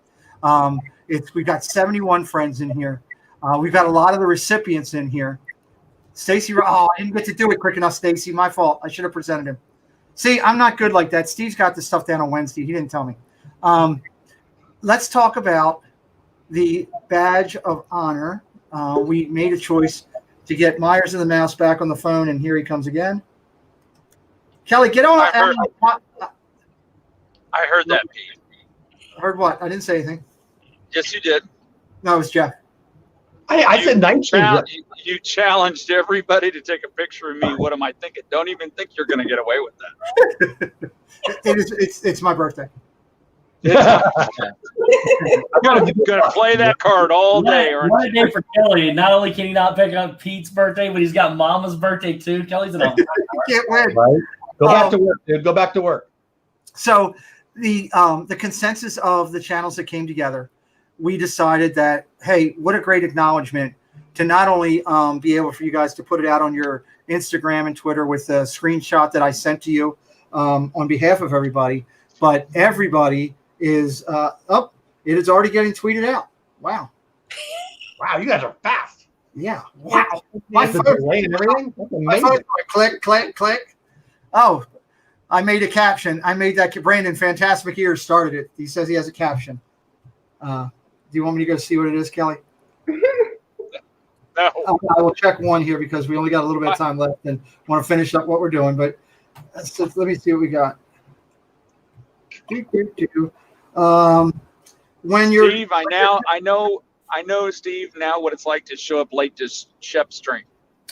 We've got 71 friends in here. We've got a lot of the recipients in here. Stacey, I didn't get to do it quick enough, Stacey. My fault. I should have presented him. See, I'm not good like that. Steve's got the stuff down on Wednesday. He didn't tell me. Let's talk about the Badge of Honor. We made a choice to get Myers and the Mouse back on the phone, and here he comes again. Kelly, get on. I heard that, Pete. Heard what? I didn't say anything. Yes, you did. No, it was Jeff. I said night You challenged everybody to take a picture of me. What am I thinking? Don't even think you're going to get away with that. It's my birthday. I'm going to play that card all day. What a day for Kelly. Not only can he not pick up Pete's birthday, but he's got Mama's birthday too. Kelly's an You can't win. Right? Go back to work, dude. Go back to work. So the consensus of the channels that came together, we decided that, hey, what a great acknowledgement to not only be able for you guys to put it out on your Instagram and Twitter with the screenshot that I sent to you on behalf of everybody, but everybody is up. It is already getting tweeted out. Wow. Wow, you guys are fast. Yeah. Wow. My phone, and everything. That's my amazing. phone, click. Oh, I made a caption. I made that. Brandon Fantastic Ears started it. He says he has a caption. Do you want me to go see what it is, Kelly? No. I will check one here because we only got a little bit of time left and want to finish up what we're doing. But so let me see what we got. When you're Steve, I know, Steve, now what it's like to show up late to Shep's stream.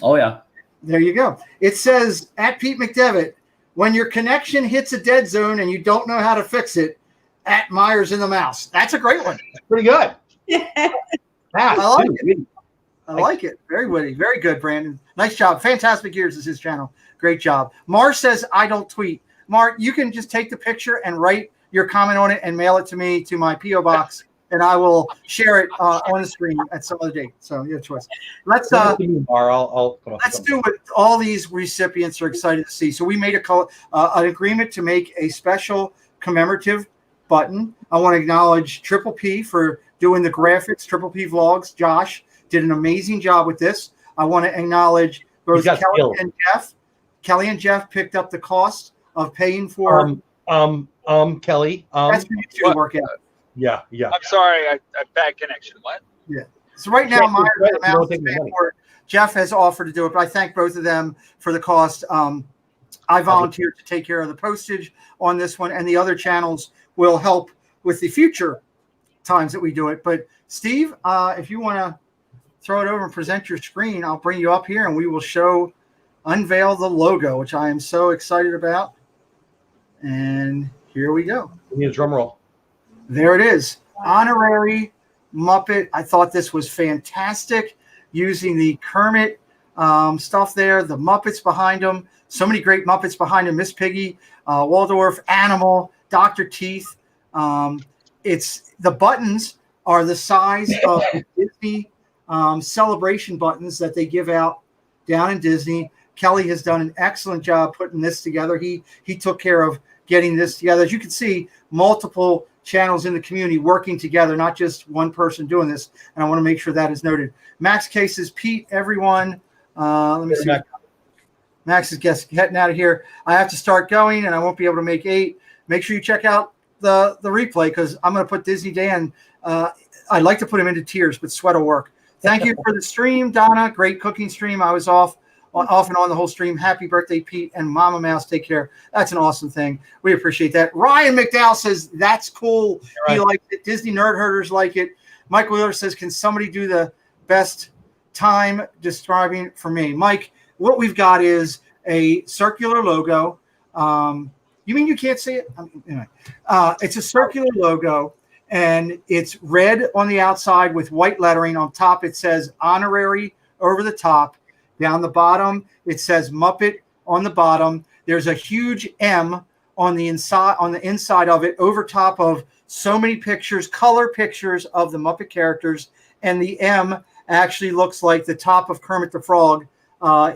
Oh yeah. There you go. It says at Pete McDevitt, when your connection hits a dead zone and you don't know how to fix it, at Myers in the Mouse. That's a great one. Pretty good. I like it. I like it. Very witty. Very good, Brandon. Nice job. Fantastic Years is his channel. Great job. Mar says, I don't tweet. Mar, you can just take the picture and write your comment on it and mail it to me to my P.O. box, and I will share it on the screen at some other date. So you have a choice. Let's do what all these recipients are excited to see. So we made an agreement to make a special commemorative button. I want to acknowledge Triple P for doing the graphics, Triple P Vlogs. Josh did an amazing job with this. I want to acknowledge both Kelly and Jeff. Kelly and Jeff picked up the cost of paying for Kelly. that's for you two to work out. Yeah. I'm sorry, I bad connection. What? Yeah. So right now, Myers and the Mouse is paying for it. Jeff has offered to do it, but I thank both of them for the cost. I volunteered to take care of the postage on this one, and the other channels will help with the future times that we do it. But Steve, if you want to throw it over and present your screen, I'll bring you up here and we will unveil the logo, which I am so excited about. And here we go. We need a drum roll. There it is. Honorary Muppet. I thought this was fantastic, using the Kermit stuff there, the Muppets behind them. So many great Muppets behind him. Miss Piggy, Waldorf, Animal, Dr. Teeth. The buttons are the size of Disney celebration buttons that they give out down in Disney. Kelly has done an excellent job putting this together. He took care of getting this together. As you can see, multiple channels in the community working together, not just one person doing this. And I want to make sure that is noted. Max Cases, Pete, everyone. Let me see. Max is getting out of here. I have to start going, and I won't be able to make 8. Make sure you check out the replay because I'm going to put Disney Dan. I'd like to put him into tears, but sweat will work. Thank you for the stream, Donna. Great cooking stream. I was off and on the whole stream. Happy birthday, Pete, and Mama Mouse. Take care. That's an awesome thing. We appreciate that. Ryan McDowell says that's cool. Right. He likes it. Disney Nerd Herders like it. Mike Wheeler says, can somebody do the best time describing for me? Mike, what we've got is a circular logo. You mean you can't see it? Anyway, it's a circular logo, and it's red on the outside with white lettering. On top, it says honorary over the top. Down the bottom, it says Muppet on the bottom. There's a huge M on the inside of it, over top of so many pictures, color pictures of the Muppet characters, and the M actually looks like the top of Kermit the Frog,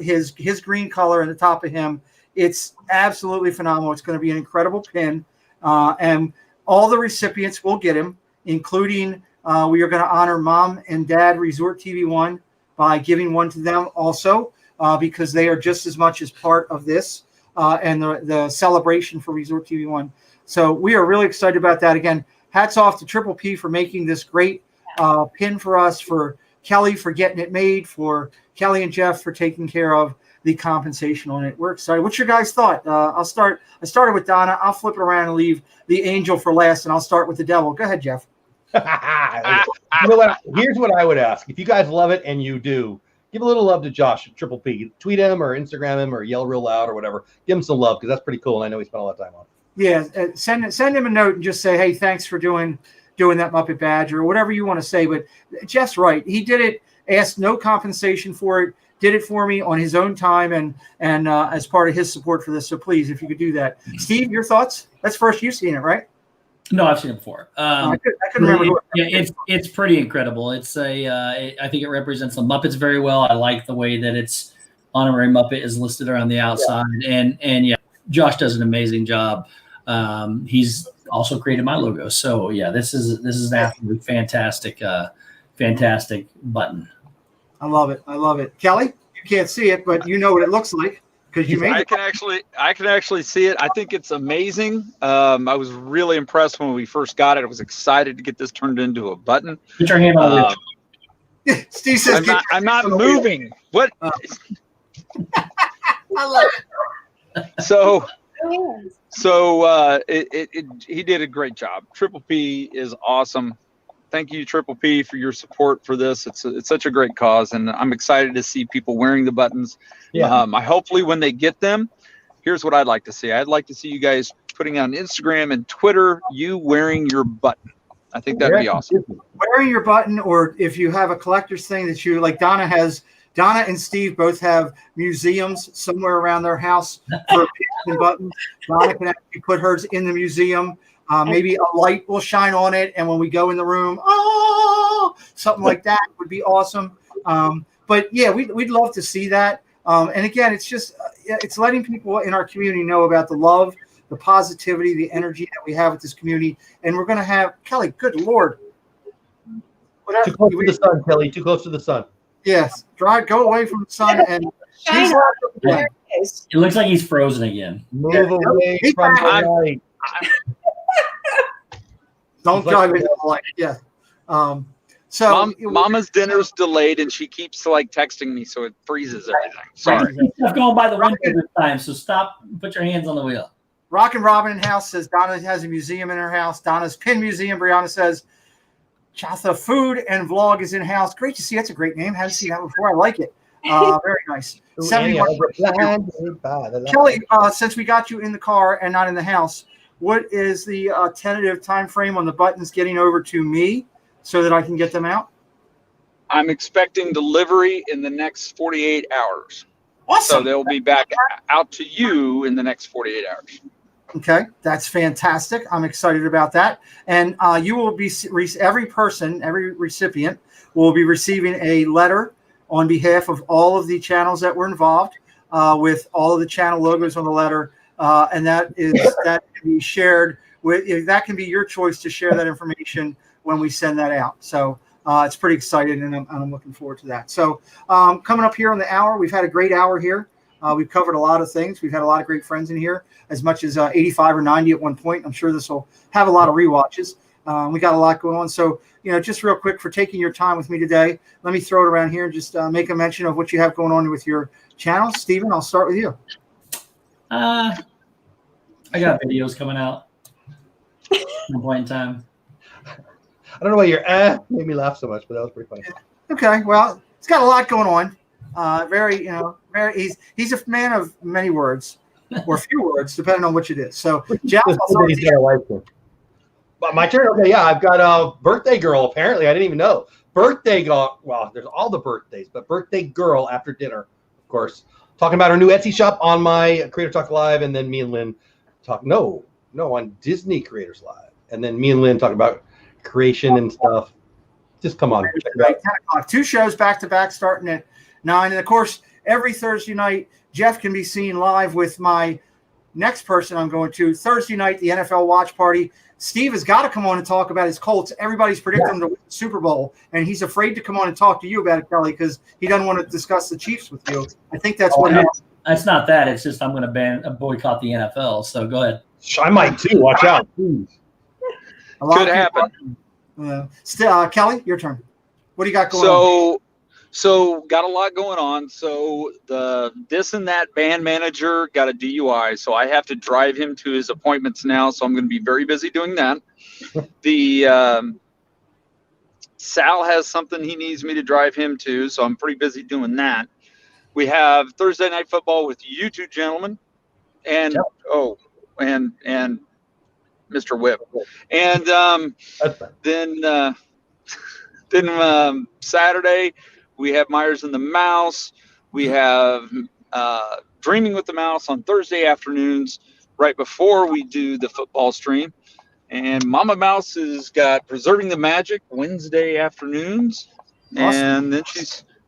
his green color and the top of him. It's absolutely phenomenal. It's going to be an incredible pin, and all the recipients will get him, including we are going to honor Mom and Dad Resort TV 1 by giving one to them also, because they are just as much as part of this and the celebration for Resort TV 1. So we are really excited about that. Again, hats off to Triple P for making this great pin for us, for Kelly for getting it made, for Kelly and Jeff for taking care of the compensation on it. We're excited. What's your guys' thought? I started with Donna. I'll flip it around and leave the angel for last, and I'll start with the devil. Go ahead, Jeff. You know what? Here's what I would ask. If you guys love it, and you do, give a little love to Josh at Triple P. Tweet him or Instagram him or yell real loud or whatever. Give him some love because that's pretty cool, and I know he spent a lot of time on it. Yeah, send him a note and just say, hey, thanks for doing that Muppet badge or whatever you want to say. But Jeff's right. He did it, asked no compensation for it, did it for me on his own time and as part of his support for this. So please, if you could do that. Steve, your thoughts? That's first you've seen it, right? No, I've seen it before. I couldn't remember. It's pretty incredible. I think it represents the Muppets very well. I like the way that it's honorary Muppet is listed around the outside, and yeah, Josh does an amazing job. He's also created my logo. So yeah, this is an absolutely fantastic button. I love it. Kelly, you can't see it, but you know what it looks like because you made it. I can actually see it. I think it's amazing. I was really impressed when we first got it. I was excited to get this turned into a button. Put your hand on it. Steve says, I'm not moving. What? I love it. So Oh, he did a great job. Triple P is awesome. Thank you, Triple P, for your support for this. It's such a great cause, and I'm excited to see people wearing the buttons. Yeah. I hopefully when they get them, here's what I'd like to see. I'd like to see you guys putting on Instagram and Twitter you wearing your button. I think that'd be awesome. Wearing your button, or if you have a collector's thing that you like, Donna and Steve both have museums somewhere around their house for pins and buttons. Donna can actually put hers in the museum. Maybe a light will shine on it, and when we go in the room, something like that would be awesome. But yeah, we'd love to see that. And again, it's just it's letting people in our community know about the love, the positivity, the energy that we have with this community. And we're going to have Kelly. Good Lord, Too close to the sun, Kelly. Too close to the sun. Yes, go away from the sun and. shine on. There it is. It looks like he's frozen again. Move away from the light. Don't drive into the light. Yeah. So Mama's dinner's delayed, and she keeps like texting me, so it freezes everything. Sorry. Stuff going by the window this time, so stop. Put your hands on the wheel. Rockin' Robin in house says Donna has a museum in her house. Donna's Pin Museum. Brianna says Chatha Food and Vlog is in house. Great to see. That's a great name. Haven't seen that before. I like it. Very nice. 71. Kelly, since we got you in the car and not in the house, what is the tentative time frame on the buttons getting over to me so that I can get them out? I'm expecting delivery in the next 48 hours. Awesome. So they'll be back out to you in the next 48 hours. Okay, that's fantastic. I'm excited about that. And you will be every recipient will be receiving a letter on behalf of all of the channels that were involved with all of the channel logos on the letter. And that can be shared with, that can be your choice to share that information when we send that out. So it's pretty exciting, and I'm looking forward to that. So coming up here on the hour, we've had a great hour here. We've covered a lot of things. We've had a lot of great friends in here, as much as 85 or 90 at one point. I'm sure this will have a lot of rewatches. We got a lot going on. So, just real quick, for taking your time with me today, let me throw it around here and just make a mention of what you have going on with your channel. Steven, I'll start with you. I got videos coming out at one point in time. I don't know why your made me laugh so much, but that was pretty funny. Okay, well, it's got a lot going on. He's a man of many words, or few words, depending on which it is. So, Jeff, I'll start with you. But my turn. Okay, yeah, I've got a birthday girl. Apparently, I didn't even know. Birthday girl. Well, there's all the birthdays, but birthday girl after dinner, of course. Talking about her new Etsy shop on my Creator Talk Live, and then me and Lynn talk. No, on Disney Creators Live, and then me and Lynn talk about creation and stuff. Just come on, check it out. 10 o'clock. 2 shows back to back, starting at 9, and of course, every Thursday night, Jeff can be seen live with my next person I'm going to Thursday night, the NFL watch party. Steve has got to come on and talk about his Colts. Everybody's predicting them to win the Super Bowl, and he's afraid to come on and talk to you about it, Kelly, because he doesn't want to discuss the Chiefs with you. I think that's what happened. It's not that. It's just I'm going to boycott the NFL. So go ahead. I might too. Watch out, please. Could happen. Kelly, your turn. What do you got going on? So got a lot going on. So this and that band manager got a DUI, so I have to drive him to his appointments now. So I'm going to be very busy doing that. The Sal has something he needs me to drive him to, so I'm pretty busy doing that. We have Thursday night football with you two gentlemen, and and Mr. Whip, and then Saturday. We have Myers and the Mouse. We have Dreaming with the Mouse on Thursday afternoons, right before we do the football stream. And Mama Mouse has got Preserving the Magic Wednesday afternoons. Awesome. And then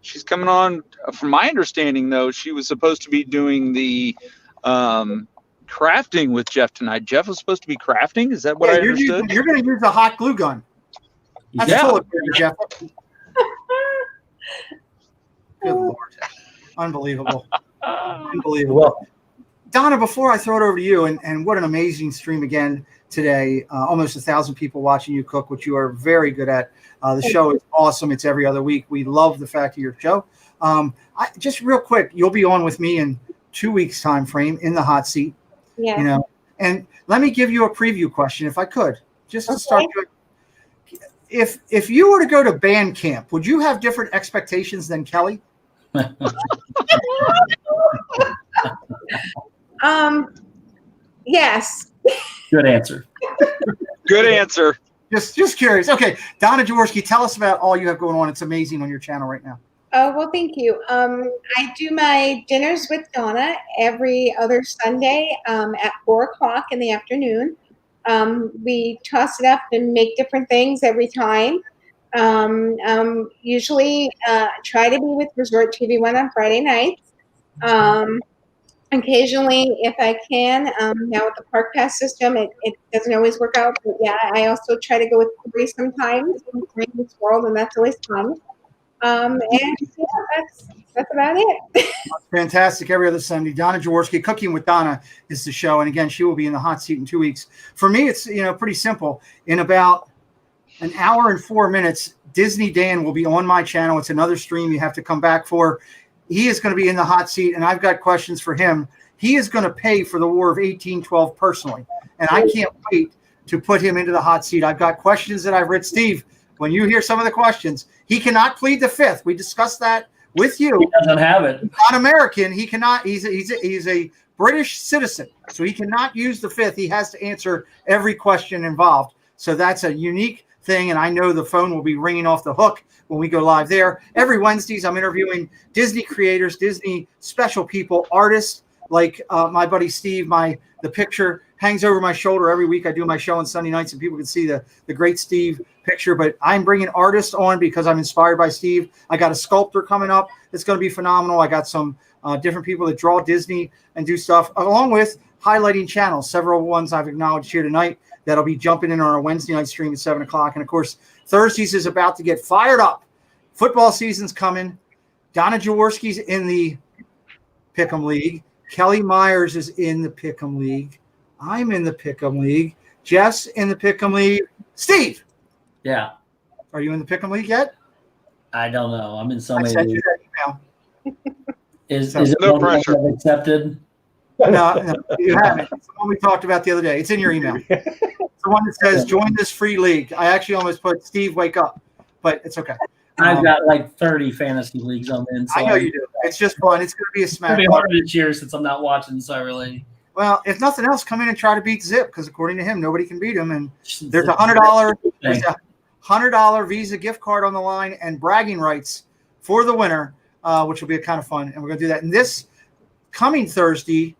she's coming on. From my understanding, though, she was supposed to be doing the crafting with Jeff tonight. Jeff was supposed to be crafting. Is that what I understood? You're going to use a hot glue gun. That's full Jeff. Good Lord. Unbelievable. Unbelievable. Donna, before I throw it over to you, and what an amazing stream again today. Almost 1,000 people watching you cook, which you are very good at. The show is awesome. It's every other week. We love the fact of your show. Just real quick, you'll be on with me in 2 weeks time frame in the hot seat. Yeah. You know, and let me give you a preview question, if I could, just to start. If you were to go to band camp, would you have different expectations than Kelly? Yes. Good answer. Good answer. Just curious. Okay, Donna Jaworski, tell us about all you have going on. It's amazing on your channel right now. Oh, well, thank you. I do my dinners with Donna every other Sunday at 4:00 in the afternoon. We toss it up and make different things every time. Usually try to be with Resort TV1 on Friday nights. Occasionally, if I can, now with the Park Pass system, it doesn't always work out. But yeah, I also try to go with Corey sometimes in this world, and that's always fun. And yeah, that's about it. Fantastic. Every other Sunday, Donna Jaworski, Cooking with Donna is the show. And again, she will be in the hot seat in 2 weeks. For me, it's pretty simple. In about an hour and 4 minutes, Disney Dan will be on my channel. It's another stream you have to come back for. He is going to be in the hot seat, and I've got questions for him. He is going to pay for the War of 1812 personally, and I can't wait to put him into the hot seat. I've got questions that I've read. Steve, when you hear some of the questions, he cannot plead the fifth. We discussed that with you. He doesn't have it. He's not American. He cannot. He's a British citizen, so he cannot use the fifth. He has to answer every question involved. So that's a unique thing, and I know the phone will be ringing off the hook when we go live there. Every Wednesdays, I'm interviewing Disney creators, Disney special people, artists like my buddy Steve. The picture hangs over my shoulder every week. I do my show on Sunday nights, and people can see the great Steve picture. But I'm bringing artists on because I'm inspired by Steve. I got a sculptor coming up that's going to be phenomenal. I got some different people that draw Disney and do stuff, along with highlighting channels. Several ones I've acknowledged here tonight that'll be jumping in on our Wednesday night stream at 7 o'clock. And, of course, Thursdays is about to get fired up. Football season's coming. Donna Jaworski's in the Pick'em League. Kelly Myers is in the Pick'em League. I'm in the Pick'em League. Jeff's in the Pick'em League. Steve! Yeah. Are you in the Pick'em League yet? I don't know. I'm in so I many. sent you that email. Is it No one that pressure. I've accepted? No, you haven't. It's the one we talked about the other day. It's in your email. It's the one that says, join this free league. I actually almost put, Steve, wake up. But it's okay. I've got like 30 fantasy leagues I'm in. So I know you do. It's just fun. It's going to be a It's smack. going to be harder this year since I'm not watching, so I really. Well, if nothing else, come in and try to beat Zip, because according to him, nobody can beat him. And there's $100 Visa gift card on the line and bragging rights for the winner, which will be kind of fun. And we're going to do that. And this coming Thursday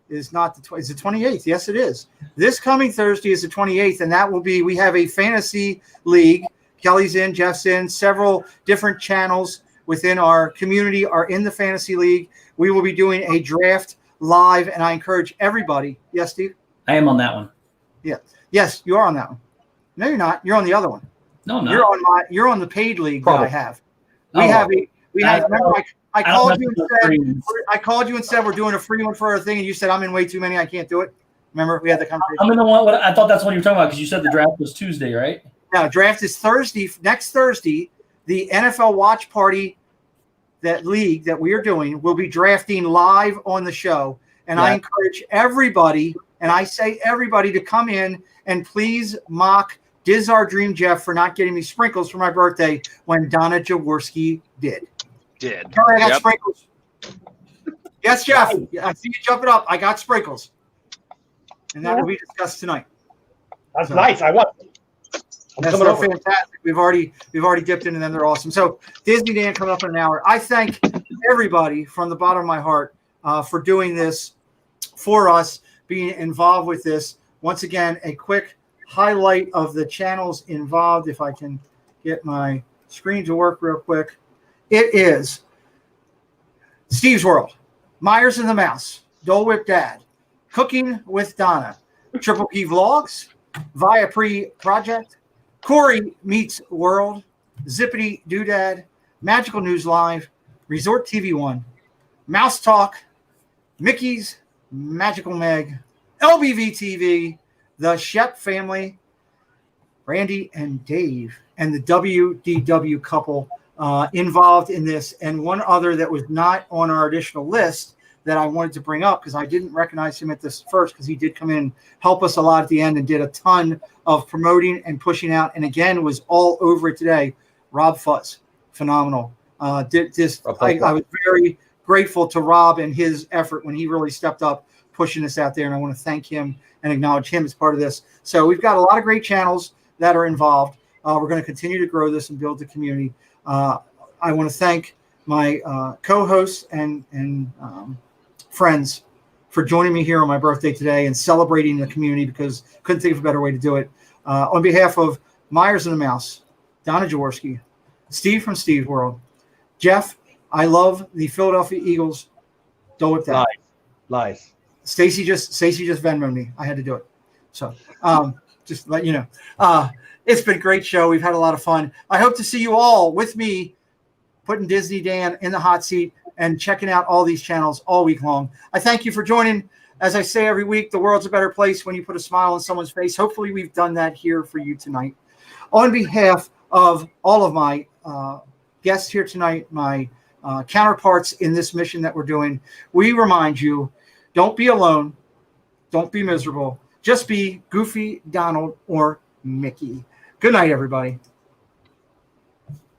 is not is the 28th. Yes, it is. This coming Thursday is the 28th, and that will be, we have a fantasy league. Kelly's in, Jeff's in, several different channels within our community are in the fantasy league. We will be doing a draft live, and I encourage everybody. Yes, Steve? I am on that one. Yeah. Yes, you are on that one. No, you're not. You're on the other one. No, I'm not. You're on the paid league Probably. that I have. Remember, I called you and said we're doing a free one for our thing, and you said I'm in way too many. I can't do it. Remember, we had the conversation. I'm in the one. I thought that's what you were talking about because you said the draft was Tuesday, right? Now, draft is Thursday. Next Thursday, the NFL Watch Party, that league that we are doing, will be drafting live on the show. And Yeah. I encourage everybody, and I say everybody, to come in and please mock DYSR Dream Jeff for not getting me sprinkles for my birthday when Donna Jaworski did. Did. Kelly, I got Yep. sprinkles. Yes, Jeff. I see you jumping up. I got sprinkles. And that will be discussed tonight. That's nice. I want. I'm That's coming so over. fantastic. We've already dipped into them. They're awesome. So Disney Dan coming up in an hour. I thank everybody from the bottom of my heart for doing this for us, being involved with this. Once again, a quick highlight of the channels involved. If I can get my screen to work real quick. It is Steve's World, Myers and the Mouse, Dole Whip Dad, Cooking with Donna, Triple P Vlogs, Via Pre Project, Corey Meets World, Zippity Doodad, Magical News Live, Resort TV1, Mouse Talk, Mickey's Magical Meg, LBV TV, the Shep family, Randy and Dave, and the WDW couple involved in this, and one other that was not on our additional list that I wanted to bring up because I didn't recognize him at this first because he did come in and help us a lot at the end and did a ton of promoting and pushing out, and again was all over it today. Rob Fuzz, phenomenal. Did this. I was very grateful to Rob and his effort when he really stepped up pushing this out there, and I want to thank him and acknowledge him as part of this. So we've got a lot of great channels that are involved. We're going to continue to grow this and build the community. I want to thank my co-hosts and friends for joining me here on my birthday today and celebrating the community because couldn't think of a better way to do it. On behalf of Myers and the Mouse, Donna Jaworski, Steve from Steve's World, Jeff, I love the Philadelphia Eagles. Don't whip that. Lies. Stacy just Venmo'd me. I had to do it. So just to let you know. It's been a great show. We've had a lot of fun. I hope to see you all with me putting Disney Dan in the hot seat and checking out all these channels all week long. I thank you for joining. As I say every week, the world's a better place when you put a smile on someone's face. Hopefully we've done that here for you tonight. On behalf of all of my guests here tonight, my counterparts in this mission that we're doing, we remind you, don't be alone. Don't be miserable. Just be Goofy, Donald, or Mickey. Good night, everybody.